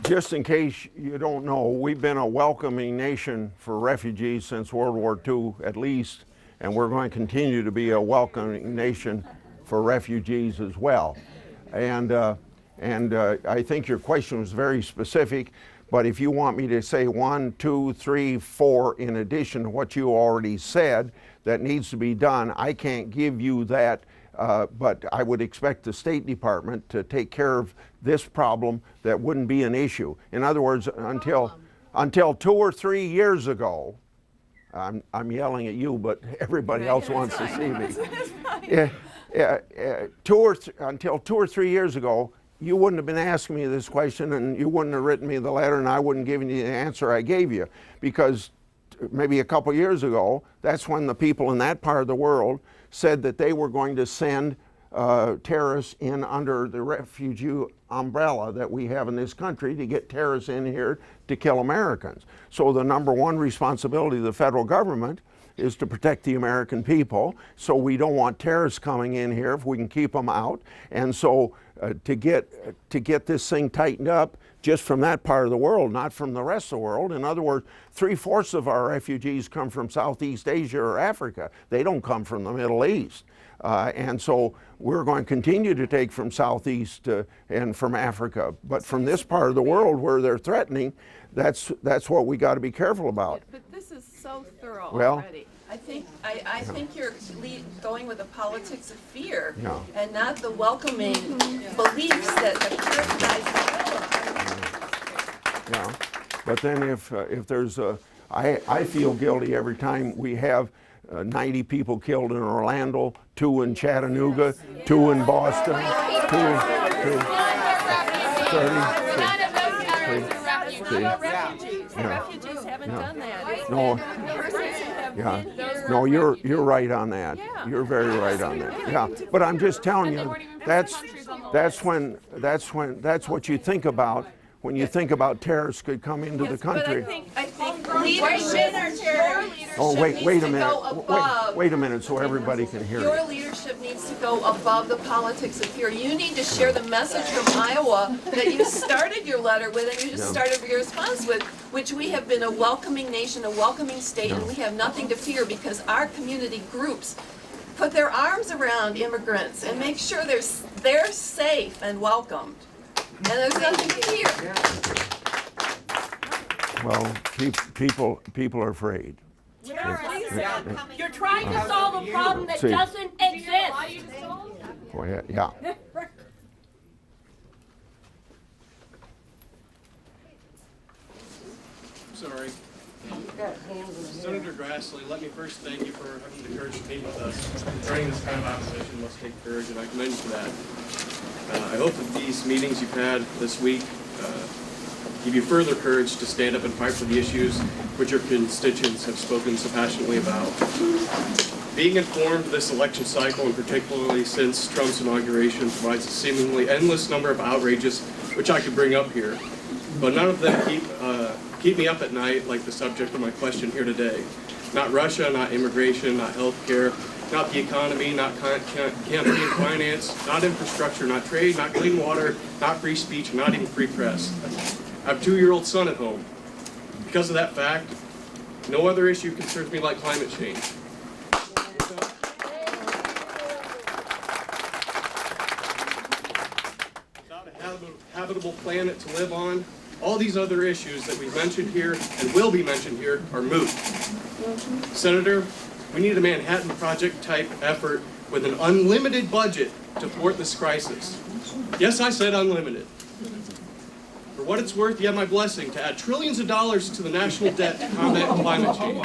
Just in case you don't know, we've been a welcoming nation for refugees since World War II at least, and we're going to continue to be a welcoming nation for refugees as well. And I think your question was very specific, but if you want me to say 1, 2, 3, 4 in addition to what you already said that needs to be done, I can't give you that. But I would expect the State Department to take care of this problem that wouldn't be an issue. In other words, until 2 or 3 years ago, I'm yelling at you, but everybody else wants to see me. Until 2 or 3 years ago, you wouldn't have been asking me this question, and you wouldn't have written me the letter, and I wouldn't have given you the answer I gave you, because maybe a couple years ago, that's when the people in that part of the world said that they were going to send terrorists in under the refugee umbrella that we have in this country to get terrorists in here to kill Americans. So the number one responsibility of the federal government is to protect the American people. So we don't want terrorists coming in here if we can keep them out. And so to get this thing tightened up, just from that part of the world, not from the rest of the world. In other words, 3/4 of our refugees come from Southeast Asia or Africa. They don't come from the Middle East. And so we're going to continue to take from Southeast and from Africa. But from this part of the world where they're threatening, that's what we got to be careful about. But this is so thorough Well, already. I think you're going with a politics of fear Yeah. and not the welcoming beliefs that have characterized Yeah, but then if there's I feel guilty every time we have 90 people killed in Orlando, 2 in Chattanooga, 2 in Boston, 2 in 30. refugees haven't done that. No, yeah, no, you're right on that. You're very right on that. Yeah, but I'm just telling you, that's what you think about when you think about terrorists could come into the country. But I think leadership, Oh, wait a needs to minute. go above. Wait a minute, so everybody can hear Your you. leadership needs to go above the politics of fear. You need to share the message from Iowa that you started your letter with and you just started your response with, which we have been a welcoming nation, a welcoming state, and we have nothing to fear because our community groups put their arms around immigrants and make sure they're safe and welcomed. And there's nothing to fear. Well, people are afraid. You're trying to solve a problem that See. doesn't exist. Well, yeah. Sorry. Senator Grassley, let me first thank you for having the courage to meet with us. During this kind of opposition must take courage, and I commend you for that. I hope that these meetings you've had this week give you further courage to stand up and fight for the issues which your constituents have spoken so passionately about. Being informed this election cycle, and particularly since Trump's inauguration, provides a seemingly endless number of outrages which I could bring up here, but none of them keep me up at night like the subject of my question here today. Not Russia, not immigration, not healthcare, not the economy, not campaign finance, not infrastructure, not trade, not clean water, not free speech, not even free press. I have a 2-year-old son at home. Because of that fact, no other issue concerns me like climate change. Without a habitable planet to live on, all these other issues that we've mentioned here and will be mentioned here are moot. Senator, we need a Manhattan Project type effort with an unlimited budget to thwart this crisis. Yes, I said unlimited. For what it's worth, you have my blessing to add trillions of dollars to the national debt to combat climate change.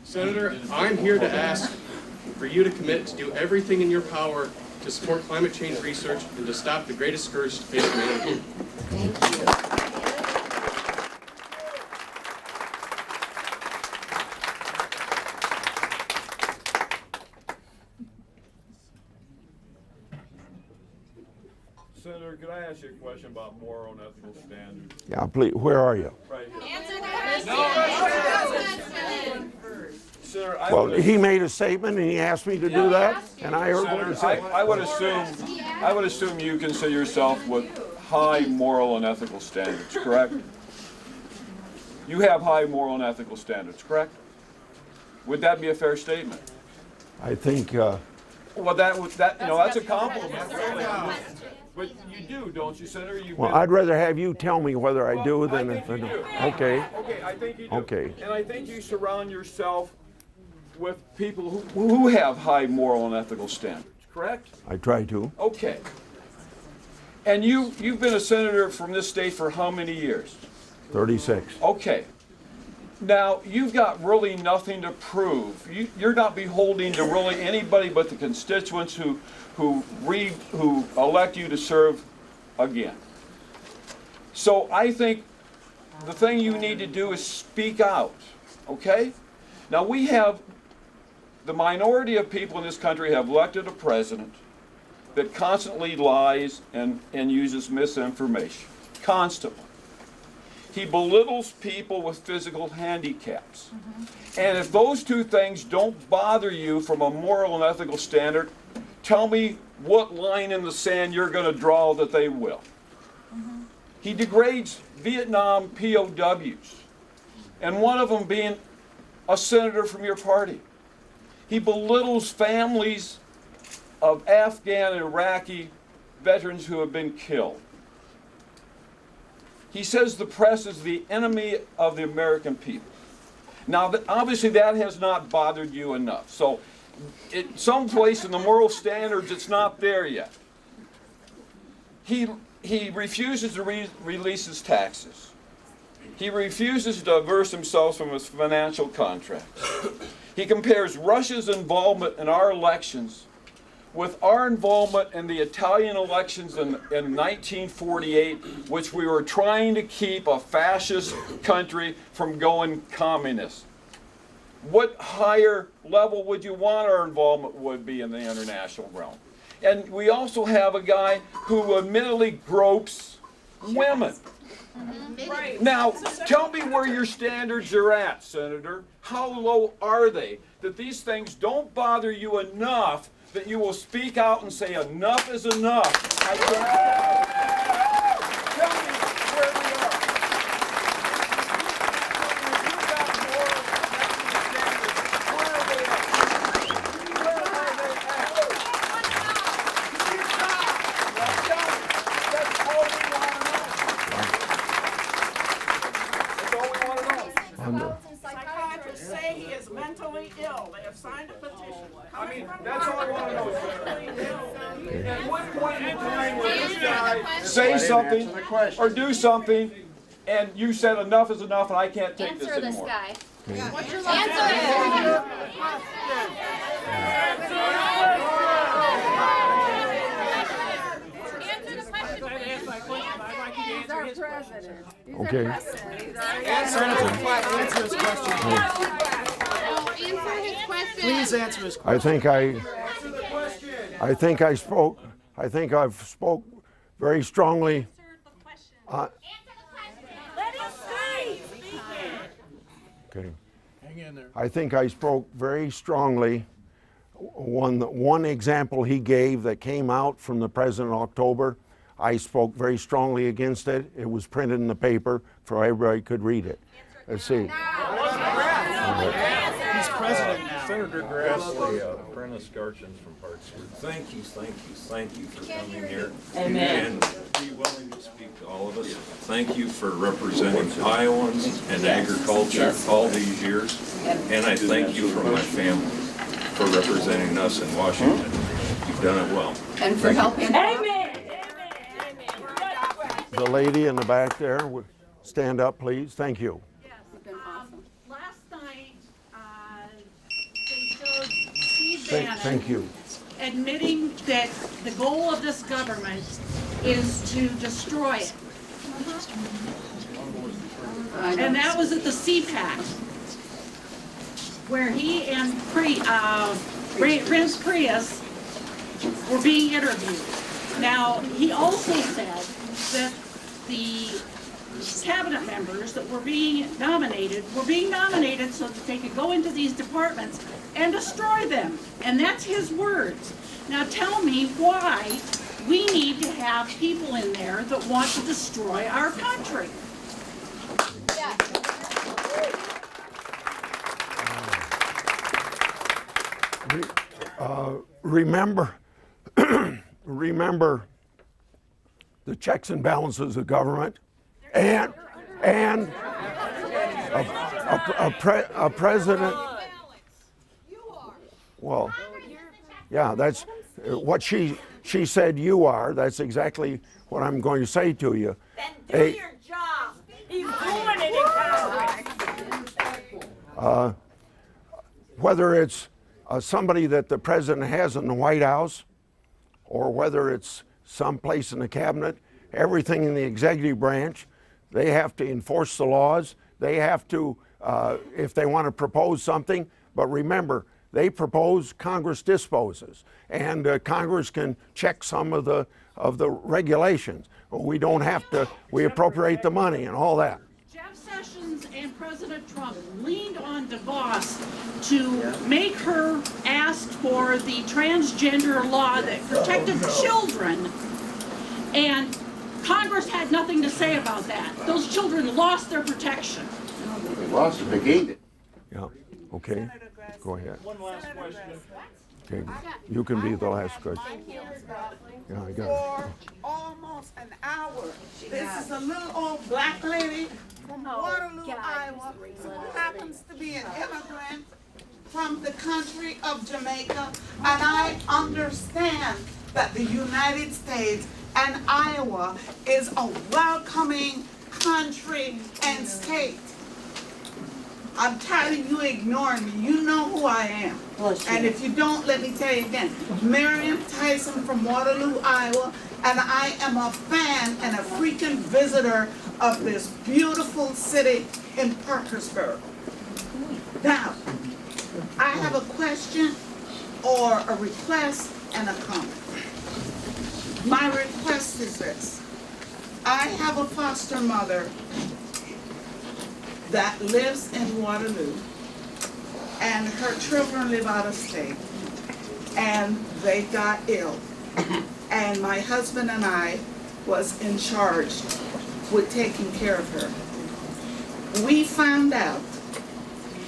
Senator, I'm here to ask for you to commit to do everything in your power to support climate change research and to stop the greatest scourge to face humanity. Senator, could I ask you a question about moral and ethical standards? Yeah, please, where are you? Right here. Answer Well, he made a statement and he asked me to do that, and I heard what he said. I would assume you consider yourself with high moral and ethical standards, correct? You have high moral and ethical standards, correct? Would that be a fair statement? I think, well, that's a compliment. But you do, don't you, Senator? well, I'd rather have you tell me whether I do than if I you don't. do. Okay. Okay, I think you do. Okay. And I think you surround yourself with people who have high moral and ethical standards, correct? I try to. Okay. And you've been a senator from this state for how many years? 36. Okay. Now, you've got really nothing to prove. You're not beholden to really anybody but the constituents who elect you to serve again. So I think the thing you need to do is speak out, okay? Now we have, the minority of people in this country have elected a president that constantly lies and uses misinformation, constantly. He belittles people with physical handicaps. And if those two things don't bother you from a moral and ethical standard, tell me what line in the sand you're going to draw that they will. He degrades Vietnam POWs, and one of them being a senator from your party. He belittles families of Afghan and Iraqi veterans who have been killed. He says the press is the enemy of the American people. Now, obviously that has not bothered you enough. So, someplace in the moral standards, it's not there yet. He refuses to release his taxes. He refuses to divest himself from his financial contracts. He compares Russia's involvement in our elections with our involvement in the Italian elections in 1948, which we were trying to keep a fascist country from going communist. What higher level would you want our involvement would be in the international realm? And we also have a guy who admittedly gropes women. Right. Now, tell me where your standards are at, Senator. How low are they? That these things don't bother you enough that you will speak out and say enough is enough. I can't. Tell me where we are. You've got more standards. Where are they at? Where are they at? Well, tell me. That's all we want to know. That's all we want to know. Psychiatrists say he is mentally ill. They have signed a petition. I mean, that's all I want to know, sir. At what point in time will this guy say something or do something, and you said enough is enough, and I can't take this anymore? Guy. What's your He's our president. Okay. Answer his question. Please answer his question. I think I've spoke very strongly. Let him speak. Okay. Hang in there. I think I spoke very strongly. One example he gave that came out from the president in October, I spoke very strongly against it. It was printed in the paper so everybody could read it. Let's see. He's president now. Senator Grassley, Prentice Garchins from Parkersburg. Thank you for coming here. Amen. And be willing to speak to all of us. Thank you for representing Iowans and agriculture all these years. And I thank you from my family for representing us in Washington. You've done it well. And for helping. Amen. The lady in the back there, would stand up, please. Thank you. Last night, they showed Steve Bannon Thank you. admitting that the goal of this government is to destroy it. And that was at the CPAC, where he and Prince Prius were being interviewed. Now, he also said that the cabinet members that were being nominated so that they could go into these departments and destroy them. And that's his words. Now tell me why we need to have people in there that want to destroy our country. Remember, remember the checks and balances of government, and a president. Well, yeah, that's what she said. You are. That's exactly what I'm going to say to you. Then do your job. He's doing it in Congress. Whether it's somebody that the president has in the White House, or whether it's someplace in the cabinet, everything in the executive branch, they have to enforce the laws. They have to, if they want to propose something, but remember, they propose, Congress disposes, and Congress can check some of the regulations. We don't have to. We appropriate the money and all that. Jeff Sessions and President Trump leaned on DeVos to make her ask for the transgender law that protected children, and Congress had nothing to say about that. Those children lost their protection. They lost it, they gained it. Yeah, okay, go ahead. One last question. Okay, you can be the last question. Yeah, I got For almost an hour. This is a little old black lady from Waterloo, Iowa, who happens to be an immigrant from the country of Jamaica. And I understand that the United States and Iowa is a welcoming country and state. I'm tired of you ignoring me. You know who I am. And if you don't, let me tell you again. Miriam Tyson from Waterloo, Iowa, and I am a fan and a frequent visitor of this beautiful city in Parkersburg. Now, I have a question or a request and a comment. My request is this. I have a foster mother that lives in Waterloo, and her children live out of state, and they got ill. And my husband and I was in charge with taking care of her. We found out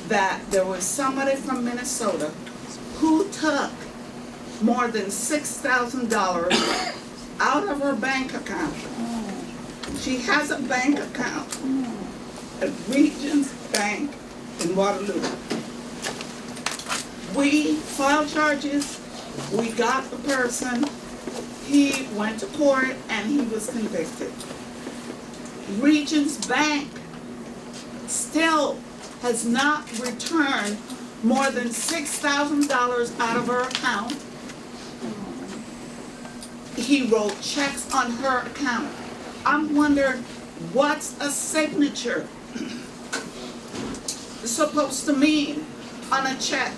that there was somebody from Minnesota who took more than $6,000 out of her bank account. She has a bank account at Regions Bank in Waterloo. We filed charges, we got the person, he went to court and he was convicted. Regions Bank still has not returned more than $6,000 out of her account. He wrote checks on her account. I'm wondering, what's a signature supposed to mean on a check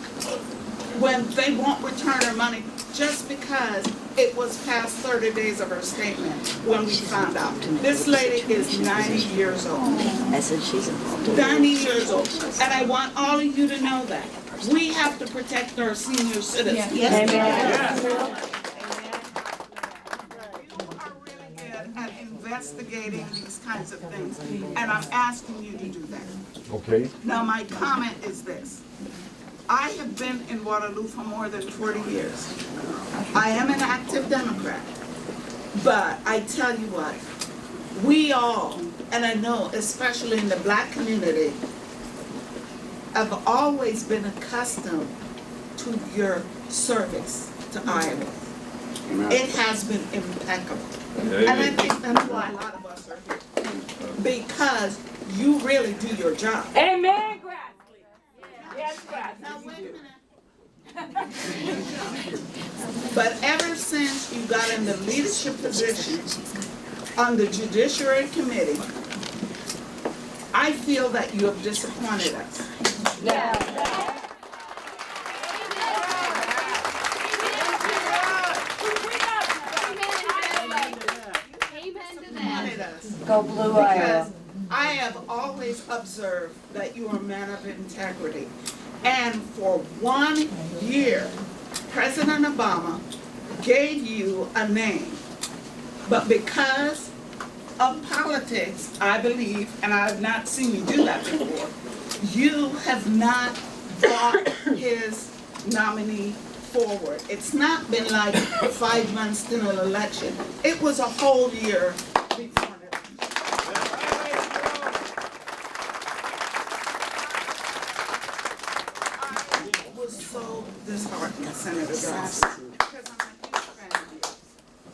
when they won't return her money just because it was past 30 days of her statement when we found out? This lady is 90 years old. I said she's involved. 90 years old. And I want all of you to know that. We have to protect our senior citizens. Yes. At investigating these kinds of things, and I'm asking you to do that. Okay. Now, my comment is this. I have been in Waterloo for more than 40 years. I am an active Democrat, but I tell you what, we all, and I know especially in the black community, have always been accustomed to your service to Iowa. It has been impeccable. And I think that's why a lot of us are here. Because you really do your job. Amen, Grassley. Yes, Grassley. Now, wait a minute. But ever since you got in the leadership position on the Judiciary Committee, I feel that you have disappointed us. Yeah. Go Blue Iowa. Because I have always observed that you are a man of integrity. And for 1 year, President Obama gave you a name. But because of politics, I believe, and I have not seen you do that before, you have not brought his nominee forward. It's not been like 5 months to an election. It was a whole year before. So disheartened, Senator Grassley, because I'm a huge fan of yours,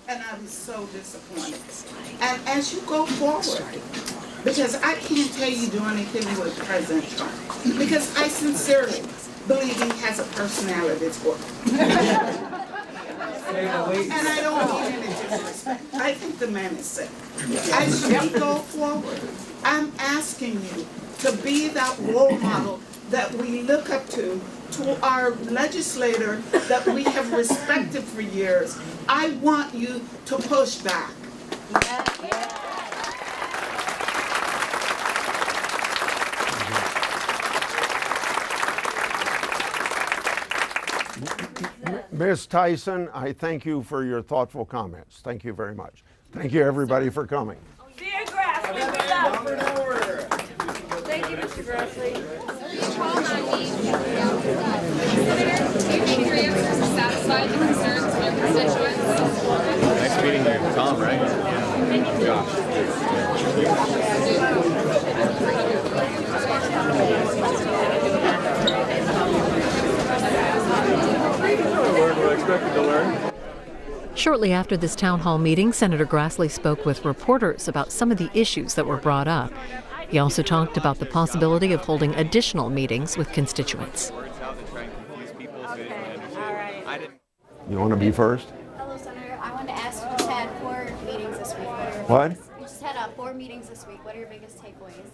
and I was so disappointed. And as you go forward, because I can't tell you do anything with President Trump, because I sincerely believe he has a personality for it. And I don't mean any disrespect. I think the man is sick. As you go forward, I'm asking you to be that role model that we look up to our legislator that we have respected for years. I want you to push back. Ms. Tyson, I thank you for your thoughtful comments. Thank you very much. Thank you, everybody, for coming. Dear Grassley, Thank you, Mr. Grassley. Do you think your answers satisfy the concerns of your constituents? Next meeting, Tom, right? Yeah. Josh. Shortly after this town hall meeting, Senator Grassley spoke with reporters about some of the issues that were brought up. He also talked about the possibility of holding additional meetings with constituents. You want to be first? Hello, Senator. I wanted to ask, you just had 4 meetings this week. What? You just had 4 meetings this week. What are your biggest takeaways?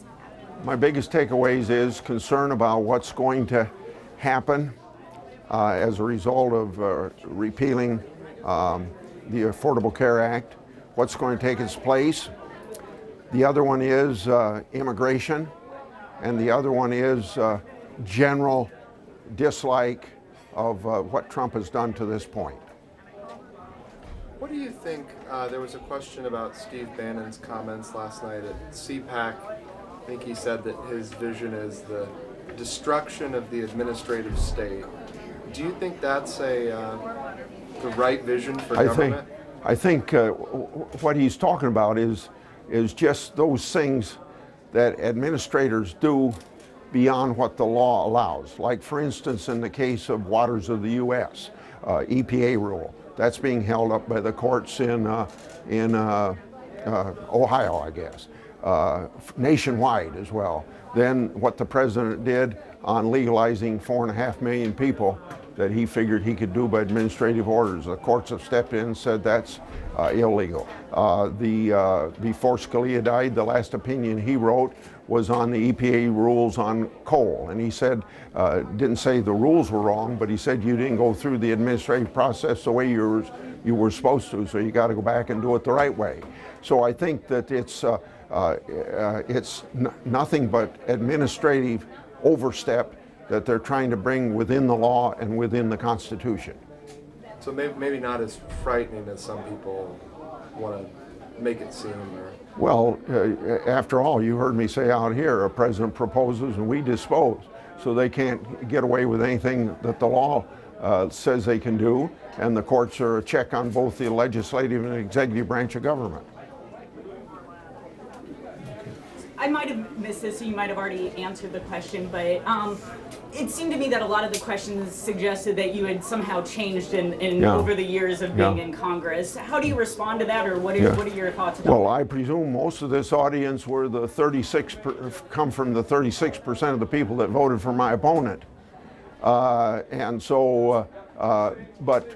My biggest takeaways is concern about what's going to happen as a result of repealing the Affordable Care Act, what's going to take its place. The other one is immigration, and the other one is general dislike of what Trump has done to this point. What do you think, there was a question about Steve Bannon's comments last night at CPAC. I think he said that his vision is the destruction of the administrative state. Do you think that's the right vision for government? I think what he's talking about is just those things that administrators do beyond what the law allows. Like, for instance, in the case of Waters of the U.S., EPA rule. That's being held up by the courts in Ohio, I guess, nationwide as well. Then what the president did on legalizing 4.5 million people that he figured he could do by administrative orders. The courts have stepped in and said that's illegal. Before Scalia died, the last opinion he wrote was on the EPA rules on coal. And he said, didn't say the rules were wrong, but he said you didn't go through the administrative process the way you were supposed to, so you got to go back and do it the right way. So I think that it's nothing but administrative overstep that they're trying to bring within the law and within the Constitution. So maybe not as frightening as some people want to make it seem. Well, after all, you heard me say out here, a president proposes and we dispose. So they can't get away with anything that the law says they can do, and the courts are a check on both the legislative and executive branch of government. I might have missed this, so you might have already answered the question, but it seemed to me that a lot of the questions suggested that you had somehow changed over the years of being in Congress. How do you respond to that, or what are your thoughts about Well, I presume most of this audience were come from the 36% of the people that voted for my opponent. And so, but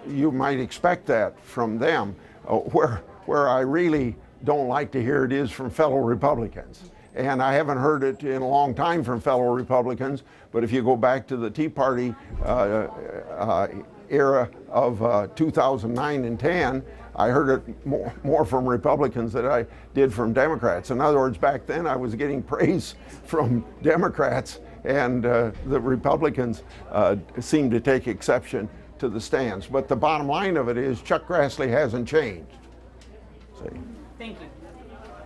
you might expect that from them. Where I really don't like to hear it is from fellow Republicans. And I haven't heard it in a long time from fellow Republicans, but if you go back to the Tea Party era of 2009 and 10, I heard it more from Republicans than I did from Democrats. In other words, back then I was getting praise from Democrats, and the Republicans seemed to take exception to the stance. But the bottom line of it is Chuck Grassley hasn't changed. Thank you.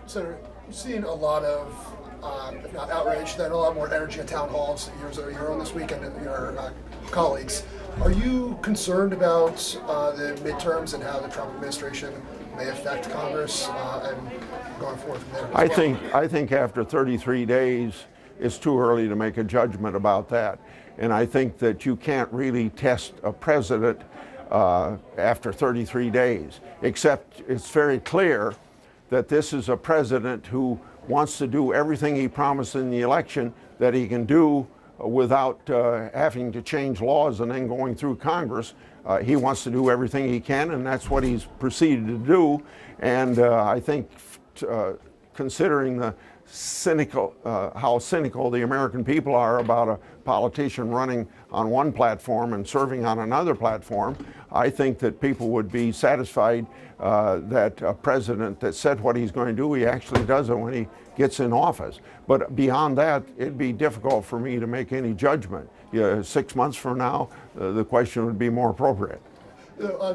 Senator, you've seen a lot of, if not outrage, then a lot more energy at town halls, your own this week and your colleagues. Are you concerned about the midterms and how the Trump administration may affect Congress and going forward from there? I think after 33 days, it's too early to make a judgment about that. And I think that you can't really test a president after 33 days, except it's very clear that this is a president who wants to do everything he promised in the election that he can do without having to change laws and then going through Congress. He wants to do everything he can, and that's what he's proceeded to do. And I think considering the how cynical the American people are about a politician running on one platform and serving on another platform. I think that people would be satisfied that a president that said what he's going to do, he actually does it when he gets in office. But beyond that, it'd be difficult for me to make any judgment. 6 months from now, the question would be more appropriate.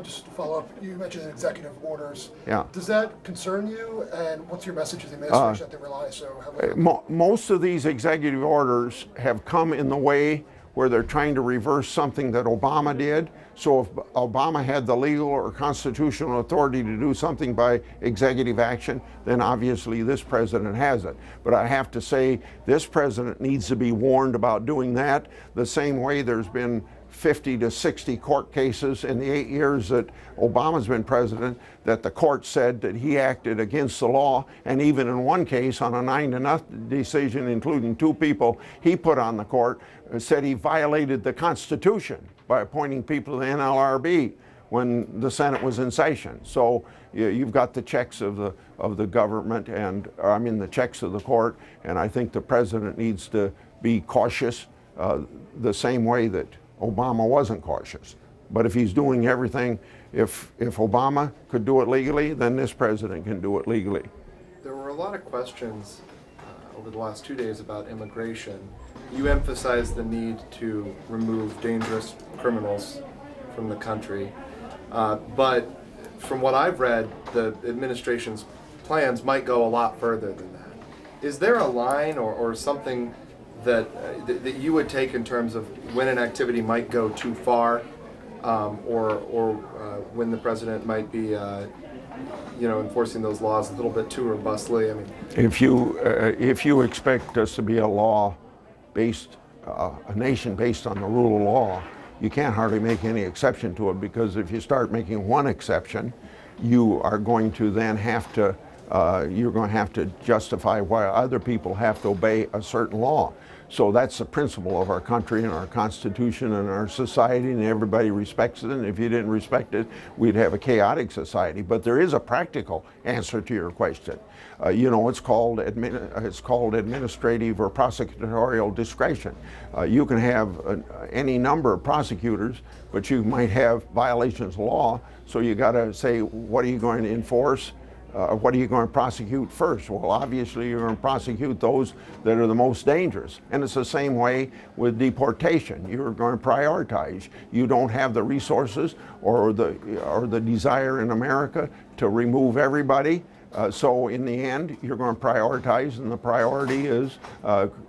Just to follow up, you mentioned executive orders. Yeah. Does that concern you, and what's your message to the administration that they rely so heavily on? Most of these executive orders have come in the way where they're trying to reverse something that Obama did. So if Obama had the legal or constitutional authority to do something by executive action, then obviously this president has it. But I have to say, this president needs to be warned about doing that the same way there's been 50 to 60 court cases in the 8 years that Obama's been president that the court said that he acted against the law, and even in one case on a 9-0 decision, including 2 people he put on the court, said he violated the Constitution by appointing people to the NLRB when the Senate was in session. So you've got the checks of the government, and the checks of the court, and I think the president needs to be cautious the same way that Obama wasn't cautious. But if he's doing everything, if Obama could do it legally, then this president can do it legally. There were a lot of questions over the last 2 days about immigration. You emphasized the need to remove dangerous criminals from the country. But from what I've read, the administration's plans might go a lot further than that. Is there a line or something that you would take in terms of when an activity might go too far, or when the president might be, enforcing those laws a little bit too robustly? I mean, if you expect us to be a nation based on the rule of law, you can't hardly make any exception to it, because if you start making one exception, you are going to then have to justify why other people have to obey a certain law. So that's the principle of our country and our Constitution and our society, and everybody respects it. And if you didn't respect it, we'd have a chaotic society. But there is a practical answer to your question. It's called administrative or prosecutorial discretion. You can have any number of prosecutors, but you might have violations of law. So you got to say, what are you going to enforce? What are you going to prosecute first? Well, obviously you're going to prosecute those that are the most dangerous. And it's the same way with deportation. You're going to prioritize. You don't have the resources or the desire in America to remove everybody. So in the end, you're going to prioritize, and the priority is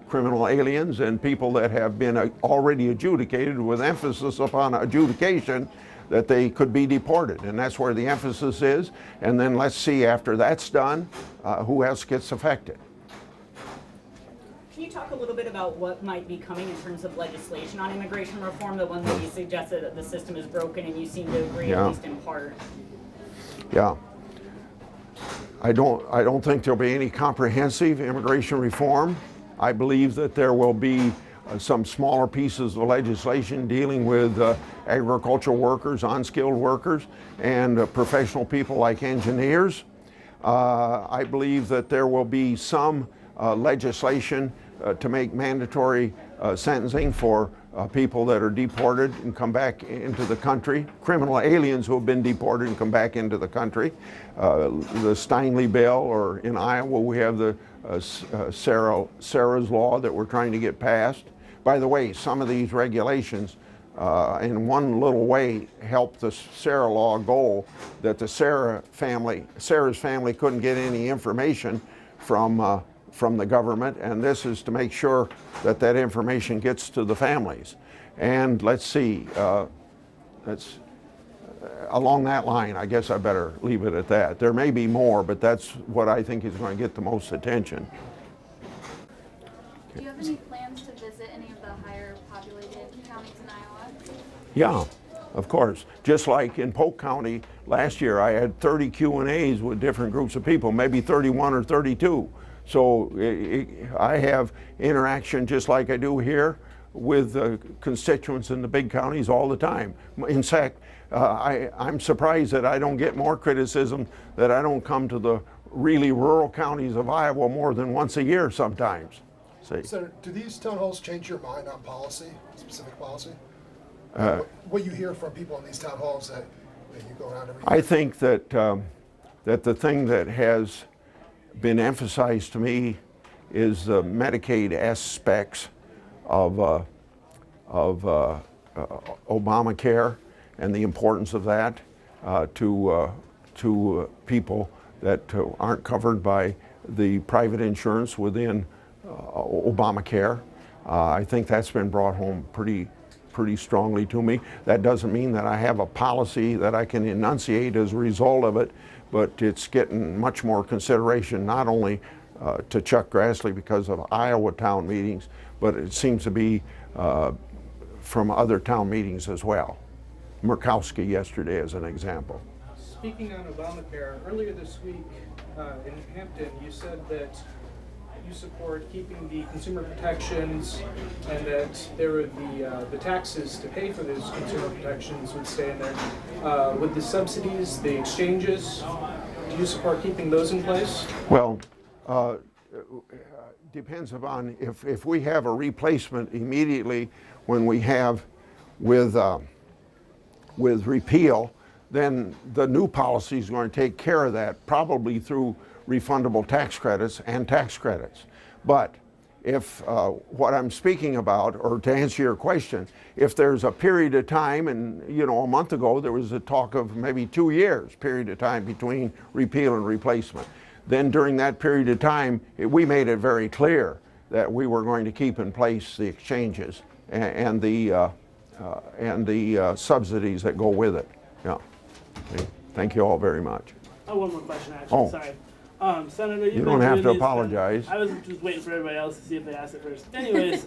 criminal aliens and people that have been already adjudicated, with emphasis upon adjudication, that they could be deported, and that's where the emphasis is. And then let's see, after that's done, who else gets affected. Can you talk a little bit about what might be coming in terms of legislation on immigration reform, the one that you suggested that the system is broken, and you seem to agree, at least in part? Yeah. I don't think there'll be any comprehensive immigration reform. I believe that there will be some smaller pieces of legislation dealing with agricultural workers, unskilled workers, and professional people like engineers. I believe that there will be some legislation to make mandatory sentencing for people that are deported and come back into the country, criminal aliens who have been deported and come back into the country. The Steinle bill, or in Iowa we have the Sarah's law that we're trying to get passed. By the way, some of these regulations in one little way help the Sarah law goal, that the Sarah's family couldn't get any information from the government, and this is to make sure that that information gets to the families. And let's see, along that line, I guess I better leave it at that. There may be more, but that's what I think is going to get the most attention. Do you have any plans to visit any of the higher populated counties in Iowa? Yeah, of course. Just like in Polk County last year, I had 30 Q&As with different groups of people, maybe 31 or 32. So I have interaction just like I do here with constituents in the big counties all the time. In fact, I'm surprised that I don't get more criticism that I don't come to the really rural counties of Iowa more than once a year sometimes. See. Senator, do these town halls change your mind on policy, specific policy? What you hear from people in these town halls that you go around every year? I think that that the thing that has been emphasized to me is the Medicaid aspects of Obamacare and the importance of that to people that aren't covered by the private insurance within Obamacare. I think that's been brought home pretty strongly to me. That doesn't mean that I have a policy that I can enunciate as a result of it, but it's getting much more consideration, not only to Chuck Grassley because of Iowa town meetings, but it seems to be from other town meetings as well. Murkowski yesterday as an example. Speaking on Obamacare, earlier this week in Hampton, you said that you support keeping the consumer protections and that there would be the taxes to pay for those consumer protections would stay in there. With the subsidies, the exchanges, do you support keeping those in place? Well, depends upon if we have a replacement immediately when we have with repeal, then the new policy is going to take care of that, probably through refundable tax credits and tax credits. But if what I'm speaking about, or to answer your question, if there's a period of time, and you know, a month ago there was a talk of maybe 2 years period of time between repeal and replacement, then during that period of time we made it very clear that we were going to keep in place the exchanges and the subsidies that go with it. Yeah. Okay. Thank you all very much. Oh, one more question actually. Sorry. Senator, you don't have to apologize. I was just waiting for everybody else to see if they asked it first. Anyways,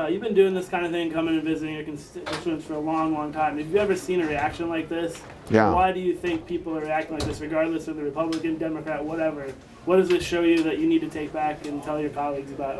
you've been doing this kind of thing, coming and visiting your constituents for a long time. Have you ever seen a reaction like this? Yeah. Why do you think people are reacting like this, regardless of the Republican, Democrat, whatever? What does this show you that you need to take back and tell your colleagues about?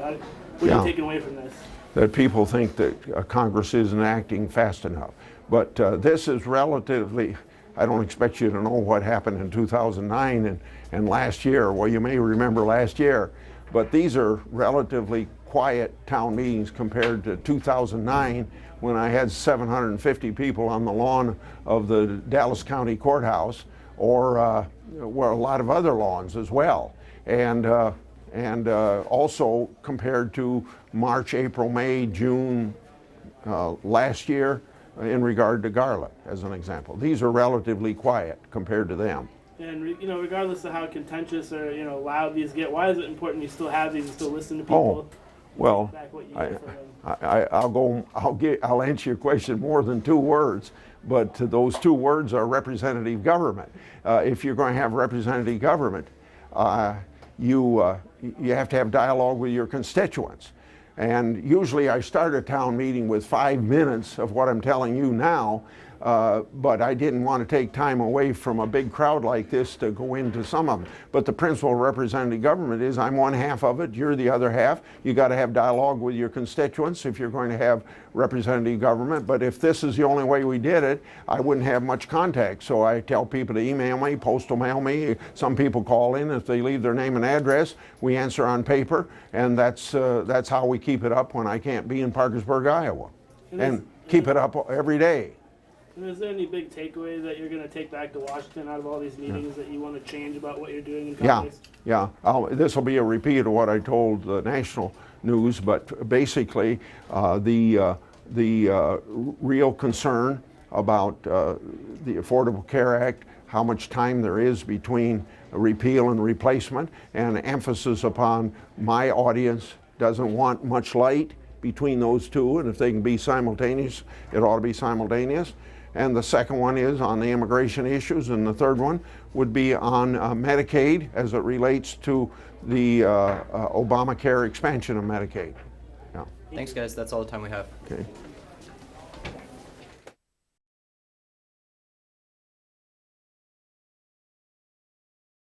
What are you taking away from this? That people think that Congress isn't acting fast enough. But this is relatively, I don't expect you to know what happened in 2009 and last year. Well, you may remember last year, but these are relatively quiet town meetings compared to 2009 when I had 750 people on the lawn of the Dallas County Courthouse, or a lot of other lawns as well. And also compared to March, April, May, June last year in regard to Garland, as an example. These are relatively quiet compared to them. And you know, regardless of how contentious or loud these get, why is it important you still have these and still listen to people? Oh, well, I'll answer your question more than 2 words, but those 2 words are representative government. If you're going to have representative government, you have to have dialogue with your constituents. And usually I start a town meeting with 5 minutes of what I'm telling you now, but I didn't want to take time away from a big crowd like this to go into some of them. But the principle of representative government is I'm one half of it, you're the other half. You got to have dialogue with your constituents if you're going to have representative government. But if this is the only way we did it, I wouldn't have much contact. So I tell people to email me, postal mail me. Some people call in. If they leave their name and address, we answer on paper. And that's how we keep it up when I can't be in Parkersburg, Iowa. And keep it up every day. And is there any big takeaway that you're going to take back to Washington out of all these meetings that you want to change about what you're doing in Congress? Yeah. This will be a repeat of what I told the national news, but basically the real concern about the Affordable Care Act, how much time there is between repeal and replacement, and emphasis upon my audience doesn't want much light between those two, and if they can be simultaneous, it ought to be simultaneous. And the second one is on the immigration issues, and the third one would be on Medicaid as it relates to the Obamacare expansion of Medicaid. Yeah. Thanks, guys. That's all the time we have. Okay.